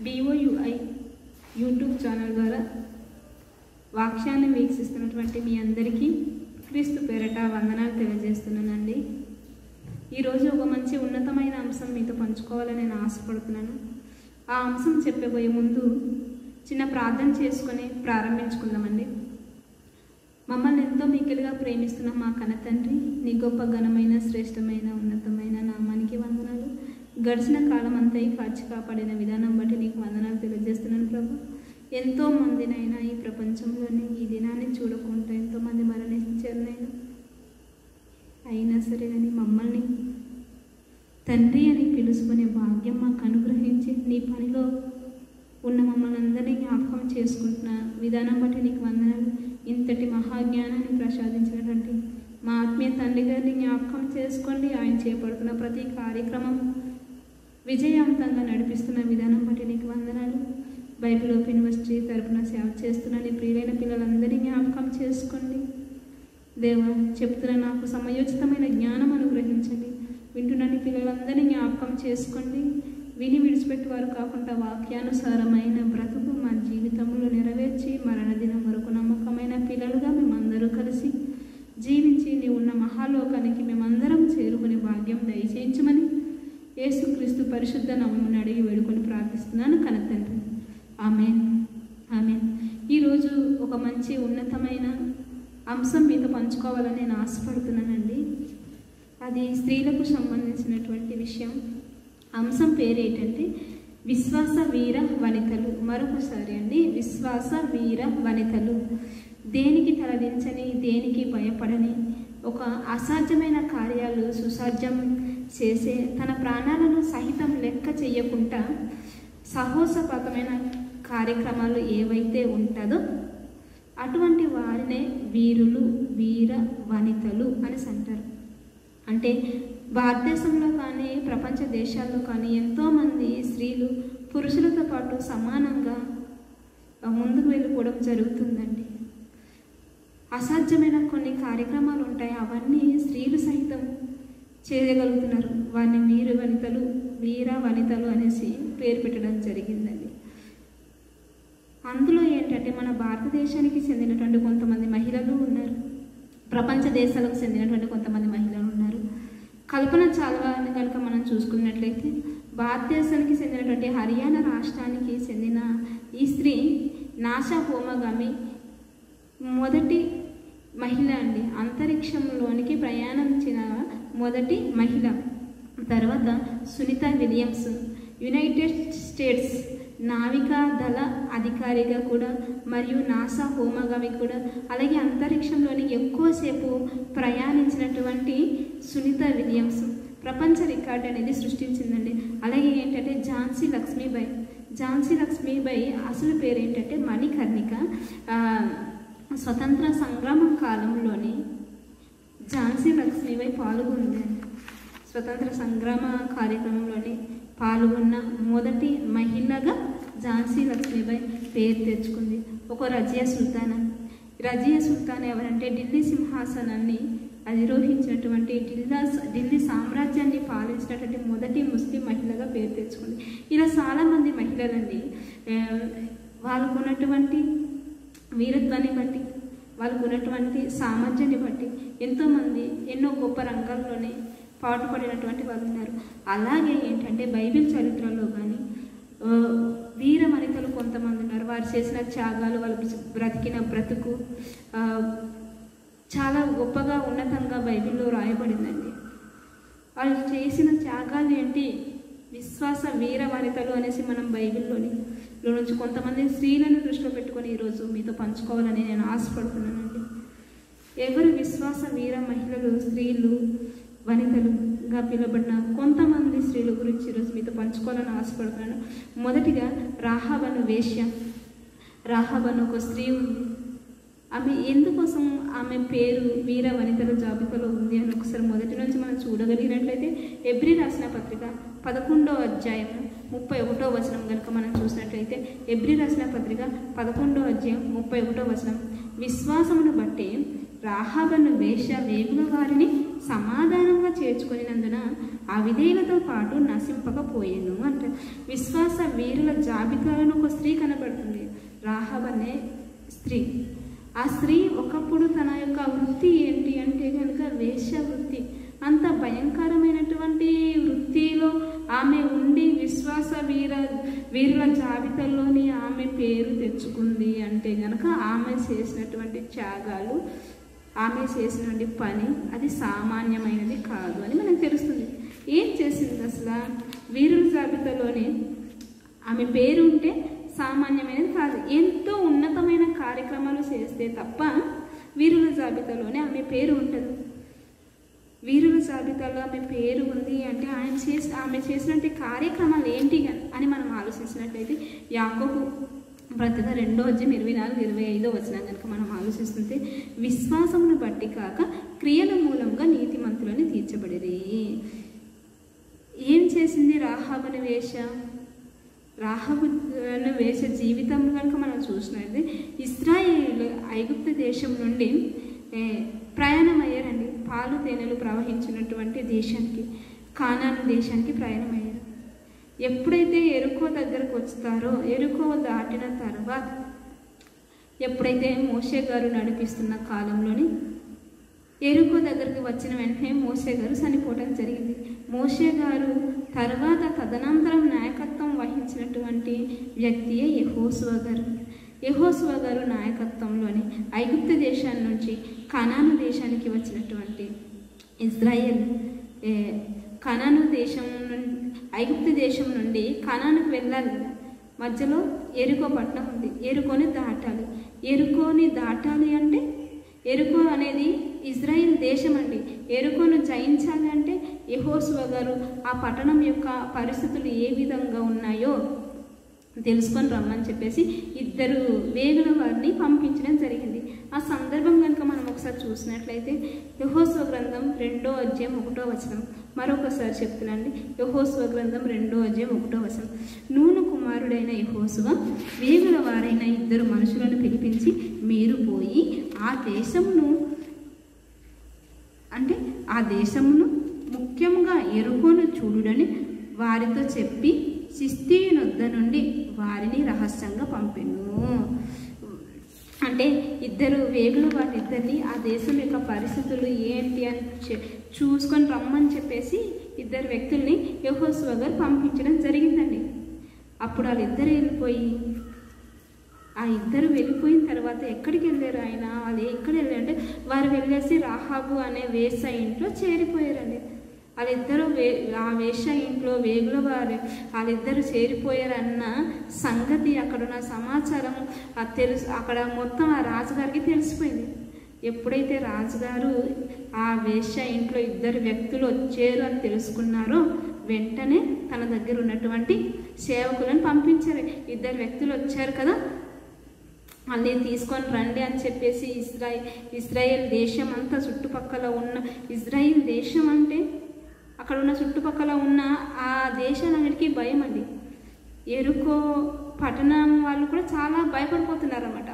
BOUI YouTube channel ద్వారా వాక్యాన్ని వీక్షిస్తున్నటువంటి మీ అందరికీ క్రీస్తు పేరట వందనాలు తెలియజేస్తున్నానండి. ఈరోజు ఒక మంచి ఉన్నతమైన అంశం మీతో పంచుకోవాలని నేను ఆశపడుతున్నాను. ఆ అంశం చెప్పబోయే ముందు చిన్న ప్రార్థన చేసుకొని ప్రారంభించుకుందామండి. మమ్మల్ని ఎంతో మిక్కిలిగా ప్రేమిస్తున్న మా కన్నతండ్రి, నీ గొప్ప ఘనమైన శ్రేష్టమైన ఉన్నతమైన నామానికి వందనాలు. గడిచిన కాలం అంతా కాచి కాపాడిన విధానం బట్టి నీకు వందనాలు తెలియజేస్తున్నాను ప్రభు. ఎంతో మందినైనా ఈ ప్రపంచంలోని ఈ దినాన్ని చూడకుండా ఎంతోమంది మరణించారు. అయినా సరే కానీ మమ్మల్ని తండ్రి అని పిలుచుకునే భాగ్యం మాకు అనుగ్రహించి నీ పనిలో ఉన్న మమ్మల్ని అందరినీ జ్ఞాపకం చేసుకుంటున్న విధానం బట్టి నీకు వందనాలు. ఇంతటి మహాజ్ఞానాన్ని ప్రసాదించినటువంటి మా ఆత్మీయ తండ్రి గారిని జ్ఞాపకం చేసుకోండి. ఆయన చేపడుతున్న ప్రతి కార్యక్రమం విజయవంతంగా నడిపిస్తున్న విధానం బట్టి నీకు వందనాలు. బైబిల్ ఓపెన్ యూనివర్సిటీ తరపున సేవ చేస్తున్న నీ ప్రియులైన పిల్లలందరినీ జ్ఞాపకం చేసుకోండి. దేవా, చెప్తున్న నాకు సమయోచితమైన జ్ఞానం అనుగ్రహించండి. వింటున్న నీ పిల్లలందరినీ జ్ఞాపకం చేసుకోండి. విని విడిచిపెట్టేవారు కాకుండా వాక్యానుసారమైన బ్రతుకు మా జీవితంలో నెరవేర్చి మరణదినం వరకు నమ్మకమైన పిల్లలుగా మేమందరూ కలిసి జీవించి నీ ఉన్న మహాలోకానికి మేమందరం చేరుకునే భాగ్యం దయచేయించమని యేసుక్రీస్తు పరిశుద్ధ నామమున అడిగి వేడుకొని ప్రార్థిస్తున్నాను కన్నతండ్రి. ఆమేన్, ఆమేన్. ఈరోజు ఒక మంచి ఉన్నతమైన అంశం మీతో పంచుకోవాలని నేను ఆశపడుతున్నానండి. అది స్త్రీలకు సంబంధించినటువంటి విషయం. అంశం పేరు ఏంటంటే విశ్వాస వీర వనితలు. మరొకసారి అండి, విశ్వాస వీర వనితలు. దేనికి తలదించని, దేనికి భయపడని, ఒక అసాధ్యమైన కార్యాలు సుసాధ్యం చేసే, తన ప్రాణాలను సహితం లెక్క చేయకుండా సాహసోపేతమైన కార్యక్రమాలు ఏవైతే ఉంటుందో అటువంటి వారినే వీరులు, వీర వనితలు అని అంటారు. అంటే భారతదేశంలో కానీ ప్రపంచ దేశాల్లో కానీ ఎంతోమంది స్త్రీలు పురుషులతో పాటు సమానంగా ముందుకు వెళ్ళిపోవడం జరుగుతుందండి. అసాధ్యమైన కొన్ని కార్యక్రమాలు ఉంటాయి, అవన్నీ స్త్రీలు సహితం చేయగలుగుతున్నారు. వారిని వీరు వనితలు, వీర వనితలు అనేసి పేరు పెట్టడం జరిగిందండి. అందులో ఏంటంటే మన భారతదేశానికి చెందినటువంటి కొంతమంది మహిళలు ఉన్నారు, ప్రపంచ దేశాలకు చెందినటువంటి కొంతమంది మహిళలు ఉన్నారు. కల్పన చావ్లాని కనుక మనం చూసుకున్నట్లయితే భారతదేశానికి చెందినటువంటి హర్యానా రాష్ట్రానికి చెందిన ఈ స్త్రీ నాసా హోమగామి మొదటి మహిళ అండి. అంతరిక్షంలోనికి ప్రయాణించిన మొదటి మహిళ. తర్వాత సునీత విలియమ్స్ యునైటెడ్ స్టేట్స్ నావికా దళ అధికారిగా కూడా మరియు నాసా హోమగామి కూడా, అలాగే అంతరిక్షంలోని ఎక్కువసేపు ప్రయాణించినటువంటి సునీత విలియమ్స్ ప్రపంచ రికార్డు అనేది సృష్టించిందండి. అలాగే ఏంటంటే ఝాన్సీ లక్ష్మీబాయి అసలు పేరు ఏంటంటే మణికర్ణిక. స్వతంత్ర సంగ్రామం కాలంలోని ఝాన్సీ లక్ష్మీబాయి పాల్గొంది. స్వతంత్ర సంగ్రామ కార్యక్రమంలోని పాల్గొన్న మొదటి మహిళగా ఝాన్సీ లక్ష్మీబాయి పేరు తెచ్చుకుంది. ఒక రజియా సుల్తాన్ ఎవరంటే ఢిల్లీ సింహాసనాన్ని అధిరోహించినటువంటి ఢిల్లీ సామ్రాజ్యాన్ని పాలించినటువంటి మొదటి ముస్లిం మహిళగా పేరు తెచ్చుకుంది. ఇలా చాలామంది మహిళలండి వాళ్ళకు ఉన్నటువంటి వీరత్వాన్ని బట్టి, వాళ్ళకు ఉన్నటువంటి సామర్థ్యాన్ని బట్టి ఎంతోమంది ఎన్నో గొప్ప రంగాల్లోనే పాటుపడినటువంటి వాళ్ళు ఉన్నారు. అలాగే ఏంటంటే బైబిల్ చరిత్రలో కానీ వీర వనితలు కొంతమంది ఉన్నారు. వారు చేసిన త్యాగాలు, వాళ్ళు బ్రతికిన బ్రతుకు చాలా గొప్పగా ఉన్నతంగా బైబిల్లో రాయబడిందండి. వాళ్ళు చేసిన త్యాగాలు ఏంటి? విశ్వాస వీర వనితలు అనేసి మనం బైబిల్లోని నుంచి కొంతమంది స్త్రీలను దృష్టిలో పెట్టుకొని ఈరోజు మీతో పంచుకోవాలని నేను ఆశపడుతున్నానండి. ఎవరు విశ్వాస వీర మహిళలు, స్త్రీలు, వనితలుగా పిలువబడిన కొంతమంది స్త్రీల గురించి ఈరోజు మీతో పంచుకోవాలని ఆశపడుతున్నాను. మొదటిగా రాహాబను వేశ్య. రాహాబను ఒక స్త్రీ ఉంది. ఆమె ఎందుకోసం ఆమె పేరు వీర వనితల జాబితాలో ఉంది అని ఒకసారి మొదటి నుంచి మనం చూడగలిగినట్లయితే హెబ్రీ రాసిన పత్రిక 11వ అధ్యాయం 31వ వచనం కనుక మనం చూసినట్లయితే, హెబ్రీ రాసిన పత్రిక 11వ అధ్యాయం 31వ వచనం, విశ్వాసమును బట్టి రాహాబను వేశ్య వేగుల వారిని సమాధానంగా చేర్చుకునినందున అవిధేయులతో పాటు నశింపకపోయేను అంటే, విశ్వాస వీరుల జాబితాలను ఒక స్త్రీ కనబడుతుంది, రాహాబ్ అనే స్త్రీ. ఆ స్త్రీ ఒకప్పుడు తన యొక్క వృత్తి ఏంటి అంటే కనుక వేశ్య వృత్తి. అంత భయంకరమైనటువంటి వృత్తిలో ఆమె ఉండి విశ్వాస వీరుల జాబితాలోని ఆమె పేరు తెచ్చుకుంది అంటే కనుక ఆమె చేసినటువంటి త్యాగాలు, ఆమె చేసినటువంటి పని అది సామాన్యమైనది కాదు అని మనకు తెలుస్తుంది. ఏం చేసింది అసలు? వీరుల జాబితాలోని ఆమె పేరు ఉంటే సామాన్యమైనది కాదు. ఎంతో ఉన్నతమైన కార్యక్రమాలు చేస్తే తప్ప వీరుల జాబితాలోనే ఆమె పేరు ఉంటుంది. వీరుల జాబితాలో ఆమె పేరు ఉంది అంటే ఆమె చేసినటువంటి కార్యక్రమాలు ఏంటి అని మనం ఆలోచించినట్లయితే, యాకోబు పత్రిక 2వ అధ్యాయం 24-25 వచనం కనుక మనం ఆలోచిస్తుంటే, విశ్వాసమును బట్టి కాక క్రియల మూలంగా నీతిమంతులని తీర్చబడిరి. ఏం చేసింది రాహాబుని వేశ్య? రాహాబును వేశ్య జీవితం కనుక మనం చూసినట్లయితే, ఇశ్రాయేలు ఐగుప్తు దేశం నుండి ప్రయాణం అయ్యారండి. పాలు తేనెలు ప్రవహించినటువంటి దేశానికి, కానాను దేశానికి ప్రయాణం అయ్యారు. ఎప్పుడైతే ఎరుకో దగ్గరకు వస్తారో, ఎరుకో దాటిన తర్వాత ఎప్పుడైతే మోషే గారు నడిపిస్తున్న కాలంలోని ఎరుకో దగ్గరికి వచ్చిన వెంటనే మోషే గారు చనిపోవడం జరిగింది. మోషే గారు తర్వాత తదనంతరం నాయకత్వం వహించినటువంటి వ్యక్తియే యెహోషువ గారు. యెహోషువ గారు నాయకత్వంలోని ఐగుప్తు దేశాన్ని నుంచి కనాను దేశానికి వచ్చినటువంటి ఇజ్రాయెల్ కనాను దేశం నుండి, ఐగుప్తు దేశం నుండి కనానుకు వెళ్ళాలి. మధ్యలో ఎరుకో పట్టణం ఉంది, ఎరుకోని దాటాలి. ఎరుకోని దాటాలి అంటే, ఎరుకో అనేది ఇజ్రాయిల్ దేశం అండి. ఎరుకోను జయించాలి అంటే యెహోషువ గారు ఆ పట్టణం యొక్క పరిస్థితులు ఏ విధంగా ఉన్నాయో తెలుసుకొని రమ్మని చెప్పేసి 2 వేగుల వారిని పంపించడం జరిగింది. ఆ సందర్భం కనుక మనం ఒకసారి చూసినట్లయితే, యెహోషువ గ్రంథం 2వ అధ్యాయం 1వ వచనం మరొకసారి చెప్తున్నాండి. యెహోషువ గ్రంథం 2వ అధ్యాయం 1వ వచనం, నూను కుమారుడైన యెహోషువ వేగుల వారైన 2 మనుషులను పిలిపించి, మీరు పోయి ఆ దేశమును ముఖ్యంగా ఎరుకోను చూడుడని వారితో చెప్పి సిస్తీయునొద్ద నుండి వారిని రహస్యంగా పంపెను. అంటే 2 వేగుల వారిద్దరిని ఆ దేశం యొక్క పరిస్థితులు ఏంటి అని చూసుకొని రమ్మని చెప్పేసి 2 వ్యక్తుల్ని యెహోషువ గారు పంపించడం జరిగిందండి. అప్పుడు వాళ్ళిద్దరు వెళ్ళిపోయి, ఆ 2 వెళ్ళిపోయిన తర్వాత ఎక్కడికి వెళ్ళారు ఆయన? వాళ్ళు ఎక్కడ వెళ్ళారంటే, వారు వెళ్ళేసి రాహాబు అనే వేశ్య ఇంట్లో చేరిపోయారండి. వాళ్ళిద్దరూ ఆ వేశ్య ఇంట్లో వేగుల వారు వాళ్ళిద్దరూ చేరిపోయారన్న సంగతి, అక్కడున్న సమాచారం అక్కడ మొత్తం ఆ రాజుగారికి తెలిసిపోయింది. ఎప్పుడైతే రాజుగారు ఆ వేశ్య ఇంట్లో 2 వ్యక్తులు వచ్చారు అని తెలుసుకున్నారో, వెంటనే తన దగ్గర ఉన్నటువంటి సేవకులను పంపించారు. 2 వ్యక్తులు వచ్చారు కదా, వాళ్ళని తీసుకొని రండి అని చెప్పేసి ఇజ్రాయెల్ దేశం అంతా చుట్టుపక్కల ఉన్న, ఇజ్రాయెల్ దేశం అంటే అక్కడ ఉన్న చుట్టుపక్కల ఉన్న ఆ దేశాలన్నిటికీ భయం అండి. ఎరుకో పట్టణం వాళ్ళు కూడా చాలా భయపడిపోతున్నారు అన్నమాట.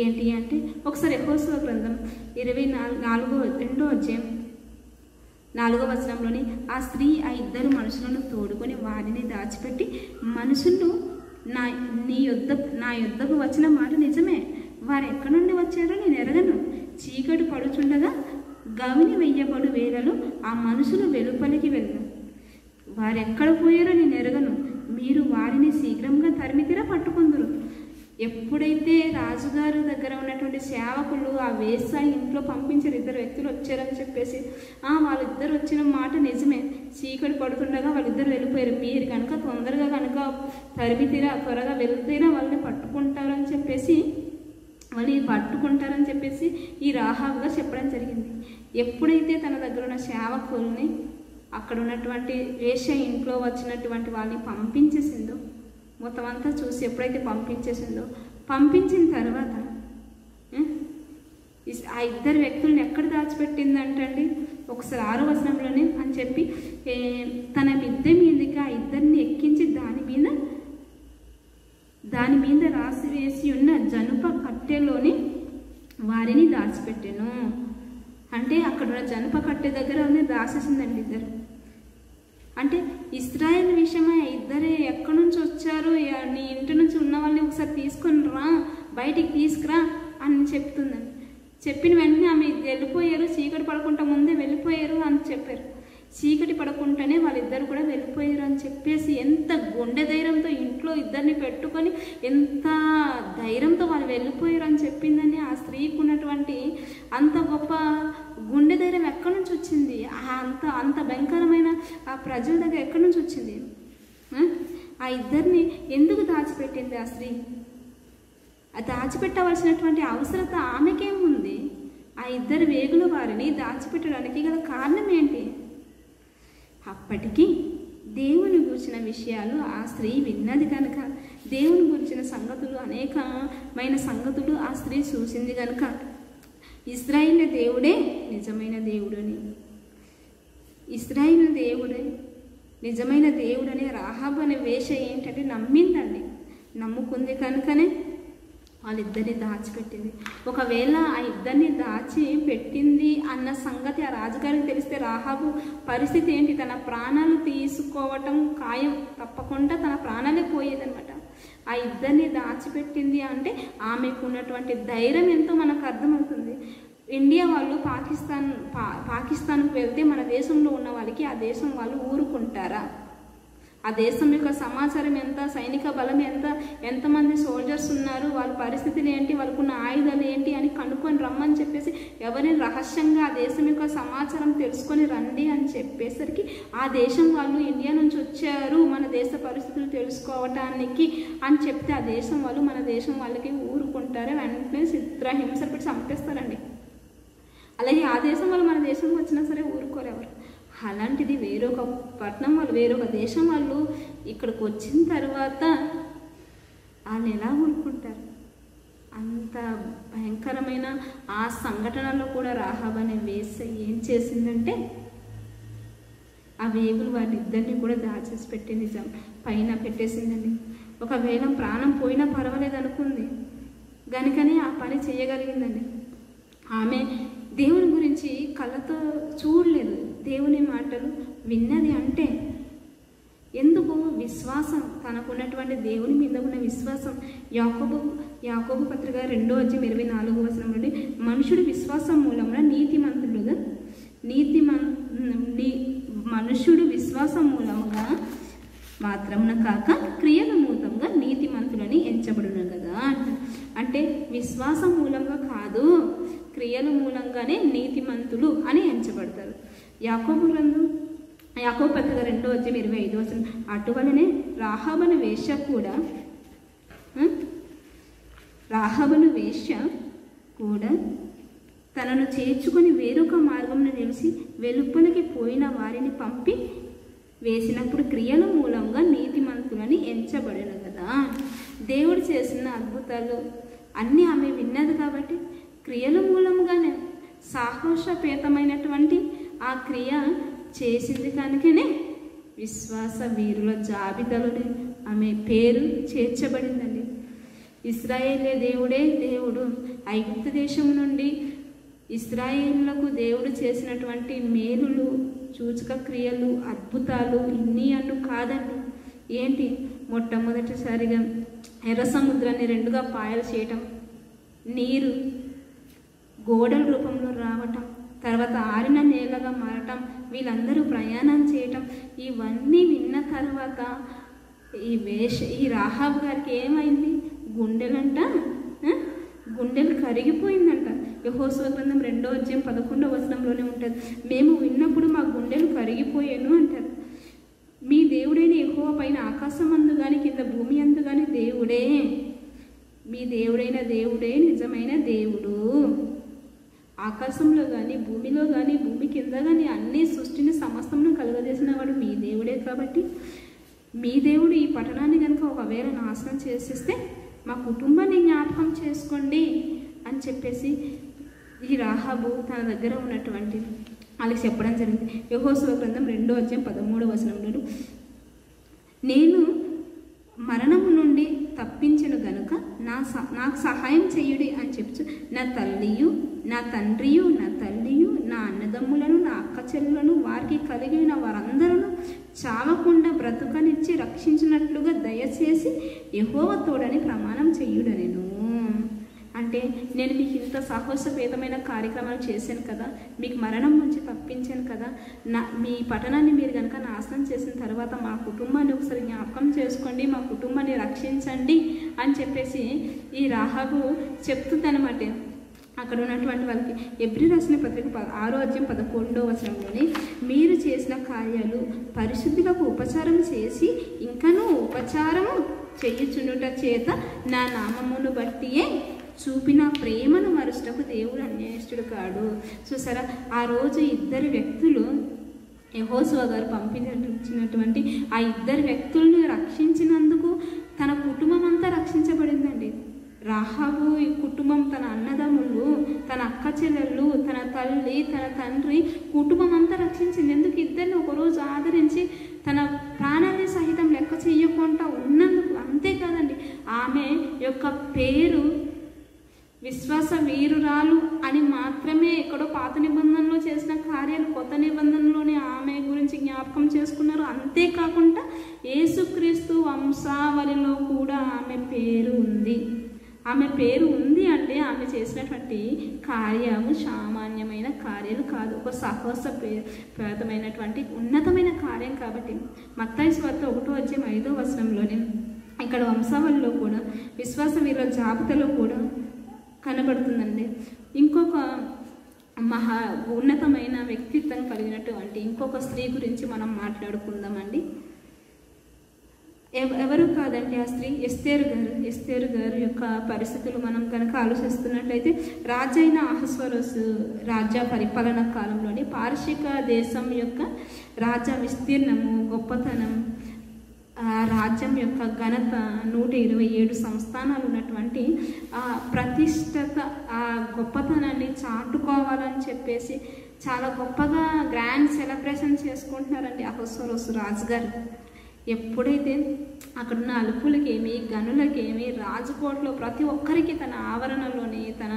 ఏంటి అంటే, ఒకసారి యెహోషువ గ్రంథం 2వ అధ్యాయం 4వ వచనంలోని, ఆ స్త్రీ ఆ 2 మనుషులను తోడుకొని వారిని దాచిపెట్టి, మనుషులు నా యొద్దకు వచ్చిన మాట నిజమే, వారు ఎక్కడి నుండి వచ్చారో నేను ఎరగను. చీకటి పడుచుండగా గవిని వెయ్యబడు వేళలో ఆ మనుషులు వెలుపలికి వెళ్ళను. వారెక్కడ పోయారో నేను ఎరగను. మీరు వారిని శీఘ్రంగా తరిమితిరా పట్టుకుందరు. ఎప్పుడైతే రాజుగారు దగ్గర ఉన్నటువంటి సేవకులు ఆ వేశ్య ఇంట్లో పంపించారు, 2 వ్యక్తులు వచ్చారని చెప్పేసి, వాళ్ళిద్దరు వచ్చిన మాట నిజమే, చీకటి పడుతుండగా వాళ్ళిద్దరు వెళ్ళిపోయారు, మీరు కనుక తొందరగా కనుక తరిమితీరా, త్వరగా వెళ్తేరా వాళ్ళని పట్టుకుంటారని చెప్పేసి ఈ రాహాబుగా చెప్పడం జరిగింది. ఎప్పుడైతే తన దగ్గర ఉన్న సేవకుల్ని అక్కడ ఉన్నటువంటి వేశ్య ఇంట్లో వచ్చినటువంటి వాళ్ళని పంపించేసిందో, మొత్తం అంతా చూసి ఎప్పుడైతే పంపించిన తర్వాత ఆ 2 వ్యక్తులను ఎక్కడ దాచిపెట్టిందంటండి, ఒకసారి 6వ వచనంలోనే అని చెప్పి తన మిద్దె మీదకి ఆ ఇద్దరిని ఎక్కించి దాని మీద రాసి వేసి ఉన్న జనుప కట్టెలోని వారిని దాచిపెట్టాను. అంటే అక్కడ ఉన్న జనుప కట్టె దగ్గర రాసేసిందండి ఇద్దరు. అంటే ఇశ్రాయేల్ విషయమై ఇద్దరే ఎక్కడి నుంచి వచ్చారు, నీ ఇంటి నుంచి ఉన్న వాళ్ళని ఒకసారి తీసుకొని రా, బయటికి తీసుకురా అని చెప్తుందండి. చెప్పిన వెంటనే ఆమె వెళ్ళిపోయారు, చీకటి పడకుండా ముందే వెళ్ళిపోయారు అని చెప్పారు. చీకటి పడకుండానే వాళ్ళిద్దరు కూడా వెళ్ళిపోయారు అని చెప్పేసి ఎంత గుండె ధైర్యంతో ఇంట్లో ఇద్దరిని పెట్టుకొని ఎంత ధైర్యంతో వాళ్ళు వెళ్ళిపోయారు అని చెప్పిందని ఆ స్త్రీకి ఉన్నటువంటి అంత గొప్ప గుండె ధైర్యం ఎక్కడి నుంచి వచ్చింది? అంత భయంకరమైన ఆ ప్రజల దగ్గర ఎక్కడి నుంచి వచ్చింది? ఆ ఇద్దరిని ఎందుకు దాచిపెట్టింది ఆ స్త్రీ? ఆ దాచిపెట్టవలసినటువంటి అవసరత ఆమెకేముంది? ఆ ఇద్దరు వేగుల వారిని దాచిపెట్టడానికి గల కారణం ఏంటి? అప్పటికి దేవుని గురించిన విషయాలు ఆ స్త్రీ విన్నది కనుక, దేవుని గురించిన సంగతులు అనేకమైన సంగతులు ఆ స్త్రీ చూసింది కనుక ఇశ్రాయేలు దేవుడే నిజమైన దేవుడని, ఇశ్రాయేలు దేవుడే నిజమైన దేవుడని రాహాబు అనే వేష ఏంటంటే నమ్మిందండి. నమ్ముకుంది కనుకనే వాళ్ళిద్దరిని దాచిపెట్టింది. ఒకవేళ ఆ ఇద్దరిని దాచి పెట్టింది అన్న సంగతి ఆ రాజుగారికి తెలిస్తే రాహాబు పరిస్థితి ఏంటి? తన ప్రాణాలు తీసుకోవటం ఖాయం, తప్పకుండా తన ప్రాణాలే పోయేదనమాట. ఆ ఇద్దరిని దాచిపెట్టింది అంటే ఆమెకు ఉన్నటువంటి ధైర్యం ఎంతో మనకు అర్థమవుతుంది. ఇండియా వాళ్ళు పాకిస్తాన్కు వెళ్తే మన దేశంలో ఉన్న వాళ్ళకి ఆ దేశం వాళ్ళు ఊరుకుంటారా? ఆ దేశం యొక్క సమాచారం ఎంత, సైనిక బలం ఎంతమంది సోల్జర్స్ ఉన్నారు, వాళ్ళ పరిస్థితులు ఏంటి, వాళ్ళకున్న ఆయుధాలు ఏంటి అని కనుక్కొని రమ్మని చెప్పేసి ఎవరైనా రహస్యంగా ఆ దేశం యొక్క సమాచారం తెలుసుకొని రండి అని చెప్పేసరికి ఆ దేశం వాళ్ళు ఇండియా నుంచి వచ్చారు మన దేశ పరిస్థితులు తెలుసుకోవటానికి అని చెప్తే ఆ దేశం వాళ్ళు మన దేశం వాళ్ళకి ఊరుకుంటారు, వెంటనే చిత్రహింస పెట్టి చంపేస్తారండి. అలాగే ఆ దేశం వాళ్ళు మన దేశంకి వచ్చినా సరే ఊరుకోరేవారు. అలాంటిది వేరొక పట్టణం వాళ్ళు, వేరొక దేశం వాళ్ళు ఇక్కడికి వచ్చిన తర్వాత వాళ్ళు ఎలా ఊరుకుంటారు? అంత భయంకరమైన ఆ సంఘటనలో కూడా రాహాబు అనే వేశ్య ఏం చేసిందంటే ఆ వేగులు వారిద్దరిని కూడా దాచేసి పెట్టి నిజం పైన పెట్టేసిందండి. ఒకవేళ ప్రాణం పోయినా పర్వాలేదు అనుకుంది కనుకనే ఆ పని చేయగలిగిందండి. ఆమె దేవుని గురించి కళ్ళతో చూడలేదు, దేవుని మాటలు విన్నది. అంటే ఎందుకు? విశ్వాసం, తనకున్నటువంటి దేవుని మీద ఉన్న విశ్వాసం. యాకోబు పత్రిక 2:24 నుండి మనుషుడు విశ్వాసం మూలమున నీతిమంతుడుగా మనుషుడు విశ్వాసం మూలముగా మాత్రమున కాక క్రియల మూలంగా నీతిమంతులని ఎంచబడును కదా. అంటే విశ్వాసం మూలంగా కాదు, క్రియల మూలంగానే నీతిమంతులు అని ఎంచబడతారు. యాకోబు పత్రిక 2:25 అటువలనే రాహాబను వేశ్య కూడా తనను చేర్చుకొని వేరొక మార్గంలో నిలిచి వెలుపలికి పోయిన వారిని పంపి వేసినప్పుడు క్రియల మూలంగా నీతిమంతులని ఎంచబడిన కదా. దేవుడు చేసిన అద్భుతాలు అన్నీ ఆమె విన్నది కాబట్టి క్రియల మూలంగానే సాహసపేతమైనటువంటి ఆ క్రియ చేసింది కనుకనే విశ్వాస వీరుల జాబితాలోనే ఆమె పేరు చేర్చబడిందండి. ఇశ్రాయేలే దేవుడే దేవుడు. ఐగుప్తు దేశం నుండి ఇశ్రాయేలులకు దేవుడు చేసినటువంటి మేలులు, సూచక క్రియలు, అద్భుతాలు ఇన్ని అన్ను కాదండి. ఏంటి? మొట్టమొదటిసారిగా ఎర్ర సముద్రాన్ని 2గా పాయలు చేయటం, నీరు గోడల రూపంలో రావటం, తర్వాత ఆరిన నేలగా మారటం, వీళ్ళందరూ ప్రయాణం చేయటం, ఇవన్నీ విన్న తర్వాత ఈ రాహాబు గారికి ఏమైంది? గుండెలు కరిగిపోయిందంట. యెహోషువ గ్రంథం 2:11 ఉంటుంది. మేము విన్నప్పుడు మా గుండెలు కరిగిపోయాను అంటారు. మీ దేవుడైన యెహోవా పైన ఆకాశమందు కానీ కింద భూమి అందు కానీ దేవుడే, మీ దేవుడైన దేవుడే నిజమైన దేవుడు. ఆకాశంలో కానీ భూమిలో కానీ భూమి కింద కానీ అన్ని సృష్టిని సమస్తమును కలుగజేసిన వాడు మీ దేవుడే. కాబట్టి మీ దేవుడు ఈ పట్టణాన్ని కనుక ఒకవేళ నాశనం చేసేస్తే మా కుటుంబాన్ని జ్ఞాపకం చేసుకోండి అని చెప్పేసి ఈ రాహాబు తన దగ్గర ఉన్నటువంటి వాళ్ళకి చెప్పడం జరిగింది. యెహోషువ గ్రంథం 2:13 నేను మరణము నుండి తప్పించను గనుక నాకు సహాయం చేయుడి అని చెప్తూ నా తల్లియు నా తండ్రియు నా తల్లియు నా అన్నదమ్ములను నా అక్క చెల్లులను వారికి కలిగిన వారందరూ చావకుండా బ్రతుకనిచ్చి రక్షించినట్లుగా దయచేసి యెహోవా తోడని ప్రమాణం చేయుడనెను. అంటే నేను మీకు ఇంత సాహసోపేతమైన కార్యక్రమాలు చేశాను కదా, మీకు మరణం నుంచి తప్పించాను కదా, మీ పట్టణాన్ని మీరు కనుక నాశనం చేసిన తర్వాత మా కుటుంబాన్ని ఒకసారి జ్ఞాపకం చేసుకోండి, మా కుటుంబాన్ని రక్షించండి అని చెప్పేసి ఈ రాహాబు చెప్తుందనమాట అక్కడ ఉన్నటువంటి వాళ్ళకి. ఎబ్రీ రాసిన పత్రిక 6:11 మీరు చేసిన కార్యాలు పరిశుద్ధులకు ఉపచారం చేసి ఇంకనూ ఉపచారము చేయుచుండుట చేత నా నామమును బట్టియే చూపిన ప్రేమను మరుచుటకు దేవుడు అన్యాయస్తుడు కాడు. చూసారా, ఆ రోజు ఇద్దరు వ్యక్తులు యెహోషువ గారు పంపించినటువంటి ఆ ఇద్దరు వ్యక్తులను రక్షించినందుకు తన కుటుంబం అంతా రక్షించబడిందండి. రాహాబు ఈ కుటుంబం, తన అన్నదమ్ములు, తన అక్క చెల్లెళ్ళు, తన తల్లి, తన తండ్రి కుటుంబం అంతా రక్షించింది. ఎందుకు? ఇద్దరిని ఒకరోజు ఆదరించి తన ప్రాణాన్ని సహితం లెక్క చేయకుండా ఉన్నందుకు. అంతేకాదండి, ఆమె యొక్క పేరు విశ్వాస వీరురాలు అని మాత్రమే ఎక్కడో పాత నిబంధనలో చేసిన కార్యాలు కొత్త నిబంధనలోనే ఆమె గురించి జ్ఞాపకం చేసుకున్నారు. అంతేకాకుండా యేసుక్రీస్తు వంశావళిలో కూడా ఆమె పేరు ఉంది. ఆమె పేరు ఉంది అంటే ఆమె చేసినటువంటి కార్యము సామాన్యమైన కార్యాలు కాదు, ఒక సాహసోపేతమైనటువంటి ఉన్నతమైన కార్యం. కాబట్టి మత్తయి సువార్త 1:5 ఇక్కడ వంశావళిలో కూడా విశ్వాస వీరుల జాబితాలో కూడా కనబడుతుందండి. ఇంకొక మహా ఉన్నతమైన వ్యక్తిత్వం కలిగినటువంటి ఇంకొక స్త్రీ గురించి మనం మాట్లాడుకుందామండి. ఎవరు కాదండి ఆ స్త్రీ? ఎస్తేరు గారు యొక్క పరిస్థితులు మనం కనుక ఆలోచిస్తున్నట్లయితే, రాజైన అహస్వరోసు రాజ్య పరిపాలన కాలంలోని పారశీక దేశం యొక్క రాజ్య విస్తీర్ణము, గొప్పతనం, రాజ్యం యొక్క ఘనత, 127 సంస్థానాలు ఉన్నటువంటి ఆ ప్రతిష్టత, ఆ గొప్పతనాన్ని చాటుకోవాలని చెప్పేసి చాలా గొప్పగా గ్రాండ్ సెలబ్రేషన్ చేసుకుంటున్నారండి అహస్వరోసు రాజుగారు. ఎప్పుడైతే అక్కడున్న అలుపులకేమి గనులకేమి రాజకోటలో ప్రతి ఒక్కరికి తన ఆవరణలోని తన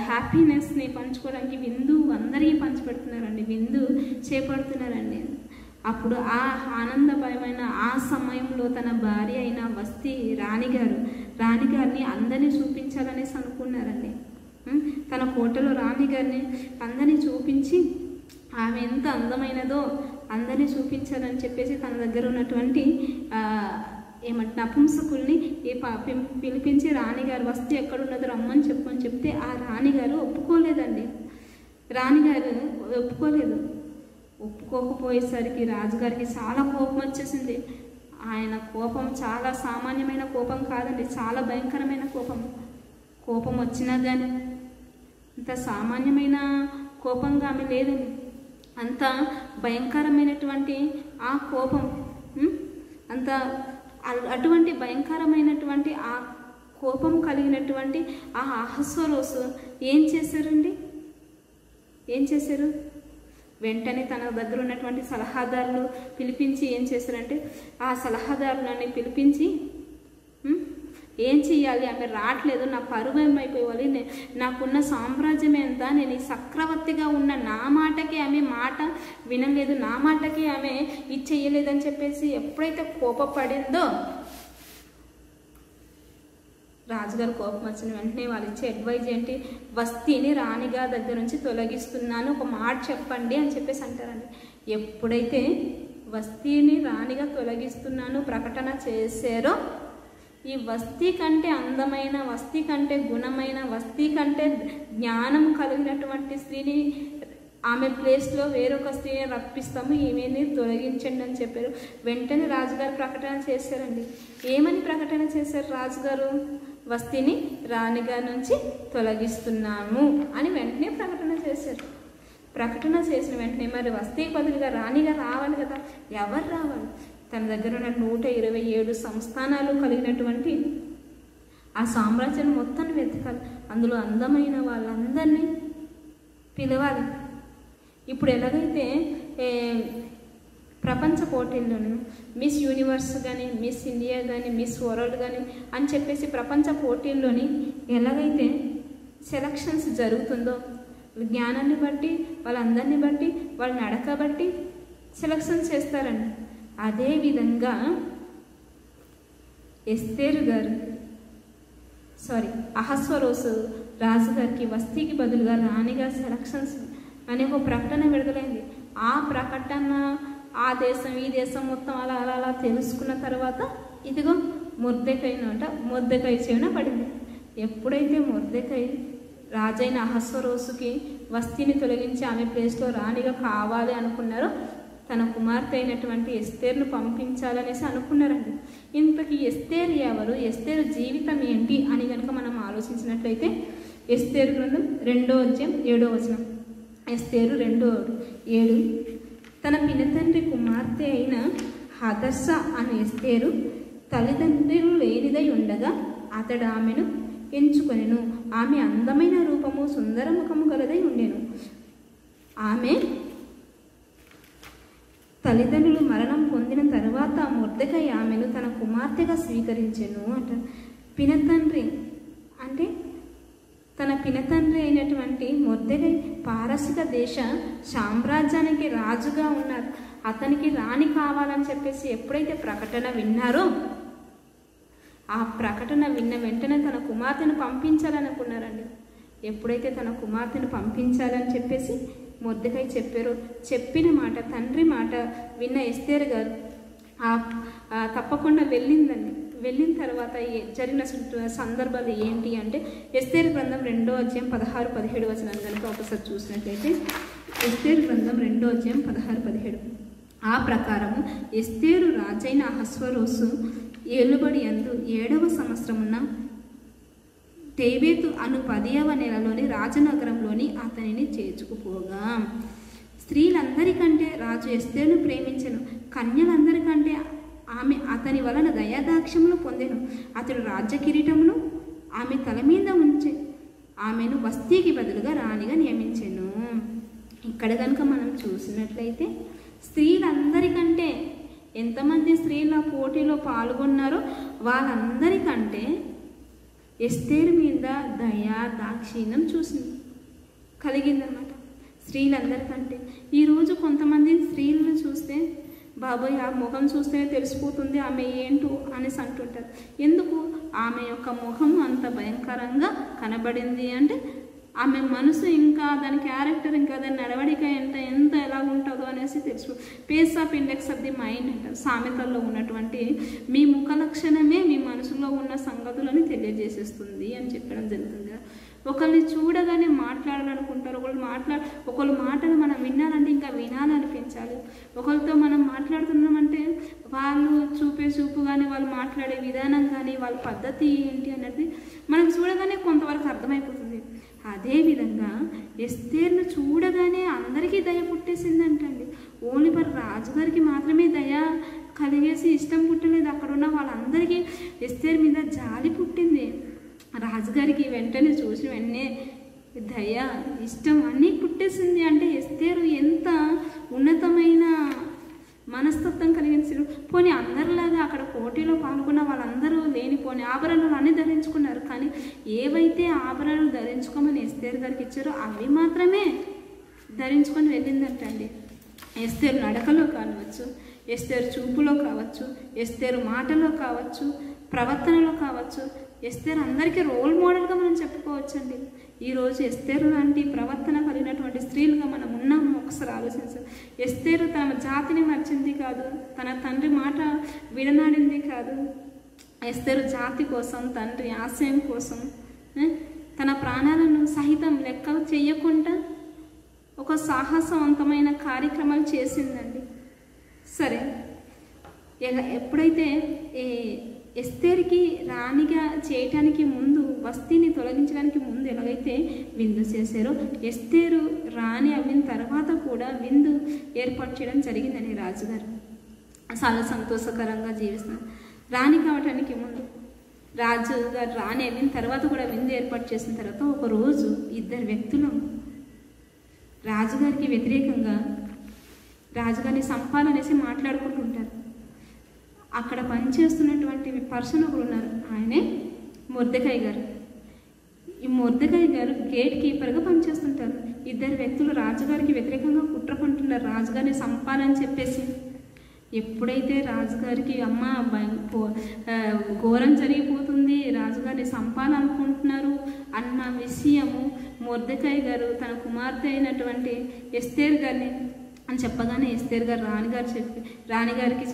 హ్యాపీనెస్ని పంచుకోవడానికి విందు అందరికీ పంచిపెడుతున్నారండి, విందు చేపడుతున్నారండి. అప్పుడు ఆ ఆనందపరమైన ఆ సమయంలో తన భార్య అయిన వస్తీ రాణిగారిని అందరినీ చూపించాలనేసి అనుకున్నారండి. తన కోటలో రాణిగారిని అందరినీ చూపించి ఆమె ఎంత అందమైనదో అందరినీ చూపించాలని చెప్పేసి తన దగ్గర ఉన్నటువంటి నపుంసకుల్ని పిలిపించి రాణిగారు వస్తీ ఎక్కడున్నదో రమ్మని చెప్పని చెప్తే ఆ రాణిగారు ఒప్పుకోకపోయేసరికి రాజుగారికి చాలా కోపం వచ్చేసింది. ఆయన కోపం చాలా సామాన్యమైన కోపం కాదండి, చాలా భయంకరమైన కోపం వచ్చినా కానీ అంత సామాన్యమైన కోపంగా ఆమె లేదండి. అంత భయంకరమైనటువంటి ఆ కోపం, అటువంటి భయంకరమైనటువంటి ఆ కోపం కలిగినటువంటి ఆ అహస్వరోసు ఏం చేశారు? వెంటనే తన దగ్గర ఉన్నటువంటి సలహాదారులు పిలిపించి ఏం చేశారంటే, ఆ సలహాదారులని పిలిపించి ఏం చెయ్యాలి, ఆమె రావట్లేదు, నా పరువు ఏమైపోవాలి, నాకున్న సామ్రాజ్యం ఎంత, నేను ఈ చక్రవర్తిగా ఉన్న నా మాటకి ఆమె మాట వినలేదు, నా మాటకి ఆమె ఇది చెయ్యలేదని చెప్పేసి ఎప్పుడైతే కోపపడిందో రాజుగారు కోపం వచ్చిన వెంటనే వాళ్ళు ఇచ్చే అడ్వైజ్ ఏంటి? వస్తీని రాణిగారి దగ్గర నుంచి తొలగిస్తున్నాను, ఒక మాట చెప్పండి అని చెప్పేసి అంటారండి. ఎప్పుడైతే వస్తీని రాణిగా తొలగిస్తున్నాను ప్రకటన చేశారో, ఈ వస్తీ కంటే అందమైన, వస్తీ కంటే గుణమైన, వస్తీ కంటే జ్ఞానం కలిగినటువంటి స్త్రీని ఆమె ప్లేస్లో వేరొక స్త్రీని రప్పిస్తాము, ఈమెని తొలగించండి అని చెప్పారు. వెంటనే రాజుగారు ప్రకటన చేశారండి. ఏమని ప్రకటన చేశారు రాజుగారు? వస్తీని రాణిగారి నుంచి తొలగిస్తున్నాము అని వెంటనే ప్రకటన చేశారు. ప్రకటన చేసిన వెంటనే మరి వస్తీ బదులుగా రాణిగా రావాలి కదా, ఎవరు రావాలి? తన దగ్గర ఉన్న 127 సంస్థానాలు కలిగినటువంటి ఆ సామ్రాజ్యాన్ని మొత్తాన్ని వెతకాలి, అందులో అందమైన వాళ్ళందరినీ పిలవాలి. ఇప్పుడు ఎలాగైతే ప్రపంచ పోటీల్లోనూ మిస్ యూనివర్స్ కానీ, మిస్ ఇండియా కానీ, మిస్ వరల్డ్ కానీ అని చెప్పేసి ప్రపంచ పోటీల్లోని ఎలాగైతే సెలక్షన్స్ జరుగుతుందో, జ్ఞానాన్ని బట్టి, వాళ్ళందరినీ బట్టి, వాళ్ళ నడక బట్టి సెలక్షన్ చేస్తారండి. అదేవిధంగా అహస్వరోసు రాజుగారికి వస్తీకి బదులుగా రాణిగా సెలక్షన్స్ అనే ఒక ప్రకటన విడుదలైంది. ఆ ప్రకటన ఆ దేశం ఈ దేశం మొత్తం అలా అలా అలా తెలుసుకున్న తర్వాత ఇదిగో మొర్దెకై చెవిన పడింది. ఎప్పుడైతే మొర్దెకై రాజైన అహస్వరోసుకి వస్తీని తొలగించి ఆమె ప్లేస్లో రాణిగా కావాలి అనుకున్నారో, తన కుమార్తె అయినటువంటి ఎస్తేరును పంపించాలనేసి అనుకున్నారండి. ఇంతకీ ఎస్తేరు ఎవరు, ఎస్తేరు జీవితం ఏంటి అని కనుక మనం ఆలోచించినట్లయితే ఎస్తేరు గ్రంథం 2వ అధ్యాయం 7వ వచనం. ఎస్తేరు 2:7 తన పినతండ్రి కుమార్తె అయిన హదస్స అనే ఎస్తేరు తల్లిదండ్రులు లేనిదై ఉండగా అతడు ఆమెను ఎంచుకొనెను. ఆమె అందమైన రూపము, సుందర ముఖము గలదై ఉండెను. ఆమె తల్లిదండ్రులు మరణం పొందిన తర్వాత మొర్దెకై ఆమెను తన కుమార్తెగా స్వీకరించెను అంట. పినతండ్రి అంటే తన పినతండ్రి అయినటువంటి మొర్దెకై పారసిక దేశ సామ్రాజ్యానికి రాజుగా ఉన్నారు. అతనికి రాణి కావాలని చెప్పేసి ఎప్పుడైతే ప్రకటన విన్నారో, ఆ ప్రకటన విన్న వెంటనే తన కుమార్తెను పంపించాలనుకున్నారండి. ఎప్పుడైతే తన కుమార్తెను పంపించాలని చెప్పేసి మొర్దెకై చెప్పారో, చెప్పిన మాట, తండ్రి మాట విన్న ఎస్తేరు గారు తప్పకుండా వెళ్ళిందండి. వెళ్ళిన తర్వాత జరిగిన సందర్భాలు ఏంటి అంటే, ఎస్తేరు గ్రంథం 2వ అధ్యాయం 16-17 వచనాలు కనుక ఒకసారి చూసినట్లయితే, ఎస్తేరు గ్రంథం 2వ అధ్యాయం 16-17 ఆ ప్రకారము ఎస్తేరు రాజైన అహస్వరోసు ఏలుబడి యందు 7వ సంవత్సరమున తేబేతు అను 10వ నెలలోని రాజనగరంలోని అతనిని చేర్చుకుపోగా, స్త్రీలందరికంటే రాజు ఎస్తేరును ప్రేమించెను. కన్యలందరికంటే ఆమె అతని వలన దయాదాక్ష్యములు పొందెను. అతడు రాజ్య కిరీటమును ఆమె తల మీద ఉంచి ఆమెను వస్తీకి బదులుగా రాణిగా నియమించెను. ఇక్కడ కనుక మనం చూసినట్లయితే స్త్రీలందరికంటే ఎంతమంది స్త్రీల పోటీలో పాల్గొన్నారో వాళ్ళందరికంటే ఎస్తేరు మీద దయా దాక్షిణ్యం కలిగిందనమాట. స్త్రీలందరికంటే ఈరోజు కొంతమంది స్త్రీలను చూస్తే, బాబోయ్ ఆ ముఖం చూస్తేనే తెలిసిపోతుంది ఆమె ఏంటో అనేసి అంటుంటారు. ఎందుకు? ఆమె యొక్క ముఖం అంత భయంకరంగా కనబడింది అంటే ఆమె మనసు ఇంకా దాని క్యారెక్టర్ ఇంకా దాని నడవడిక ఎంత ఎలా ఉంటుందో అనేసి తెలుసు. Face of index of the mind అంటారు. సామెతల్లో ఉన్నటువంటి మీ ముఖ లక్షణమే మీ మనసులో ఉన్న సంగతులను తెలియజేసేస్తుంది అని చెప్పడం జరుగుతుంది. ఒకరిని చూడగానే మాట్లాడాలనుకుంటారు, ఒకళ్ళు మాటలు మనం వినాలంటే ఇంకా వినాలనిపించాలి. ఒకరితో మనం మాట్లాడుతున్నామంటే వాళ్ళు చూపే చూపు కానీ, వాళ్ళు మాట్లాడే విధానం కానీ, వాళ్ళ పద్ధతి ఏంటి అనేది మనం చూడగానే కొంతవరకు అర్థమైపోతుంది. అదేవిధంగా ఎస్తేరును చూడగానే అందరికీ దయ పుట్టేసిందంటండి. ఓన్లీ మరి రాజుగారికి మాత్రమే దయ కలిగేసి ఇష్టం పుట్టలేదు, అక్కడ ఉన్న వాళ్ళందరికీ ఎస్తేరు మీద జాలి పుట్టింది. రాజుగారికి వెంటనే చూసి వెంటనే దయ, ఇష్టం అన్నీ పుట్టేసింది. అంటే ఎస్తేరు ఎంత ఉన్నతమైన మనస్తత్వం కలిగించారు. పోనీ అందరిలాగా అక్కడ పోటీలో పాల్గొన్న వాళ్ళందరూ లేనిపోని ఆభరణాలు అన్నీ ధరించుకున్నారు. కానీ ఏవైతే ఆభరణాలు ధరించుకోమని ఎస్తేరు గారికి ఇచ్చారో అవి మాత్రమే ధరించుకొని వెళ్ళిందంటండి. ఎస్తేరు నడకలో కావచ్చు, ఎస్తేరు చూపులో కావచ్చు, ఎస్తేరు మాటలో కావచ్చు, ప్రవర్తనలో కావచ్చు, ఎస్తేరు అందరికీ రోల్ మోడల్గా మనం చెప్పుకోవచ్చండి. ఈరోజు ఎస్తేరు లాంటి ప్రవర్తన కలిగినటువంటి స్త్రీలుగా మనం ఉన్నాము. ఒకసారి ఆలోచించాలి. ఎస్తేరు తన జాతిని మర్చింది కాదు, తన తండ్రి మాట విడనాడింది కాదు. ఎస్తేరు జాతి కోసం, తండ్రి ఆశయం కోసం తన ప్రాణాలను సహితం లెక్క చేయకుండా ఒక సాహసవంతమైన కార్యక్రమాలు చేసిందండి. సరే, ఎప్పుడైతే ఎస్తేరుకి రాణిగా చేయటానికి ముందు, వస్తీని తొలగించడానికి ముందు ఎలాగైతే విందు చేశారో, ఎస్తేరు రాణి అయిన తర్వాత కూడా విందు ఏర్పాటు చేయడం జరిగిందని రాజుగారు చాలా సంతోషకరంగా జీవిస్తున్నారు. రాణి కావటానికి ముందు రాజుగారు రాణి అయిన తర్వాత కూడా విందు ఏర్పాటు చేసిన తర్వాత ఒకరోజు ఇద్దరు వ్యక్తులు రాజుగారికి వ్యతిరేకంగా రాజుగారిని సంపాలనేసి మాట్లాడుకుంటుంటారు. అక్కడ పనిచేస్తున్నటువంటి పర్సన్ ఒకరు ఉన్నారు, ఆయనే మొర్దెకాయ్ గారు. ఈ మొర్దెకాయ్ గారు గేట్ కీపర్గా పనిచేస్తుంటారు. ఇద్దరు వ్యక్తులు రాజుగారికి వ్యతిరేకంగా కుట్ర పంటున్నారు, రాజుగారిని సంపాలని చెప్పేసి. ఎప్పుడైతే రాజుగారికి అమ్మ ఘోరం జరిగిపోతుంది, రాజుగారిని సంపాలనుకుంటున్నారు అన్న విషయము మొర్దెకాయ్ గారు తన కుమార్తె అయినటువంటి ఎస్తేర్ గారిని అని చెప్పగానే ఎస్తేర్ గారు రాజుగారికి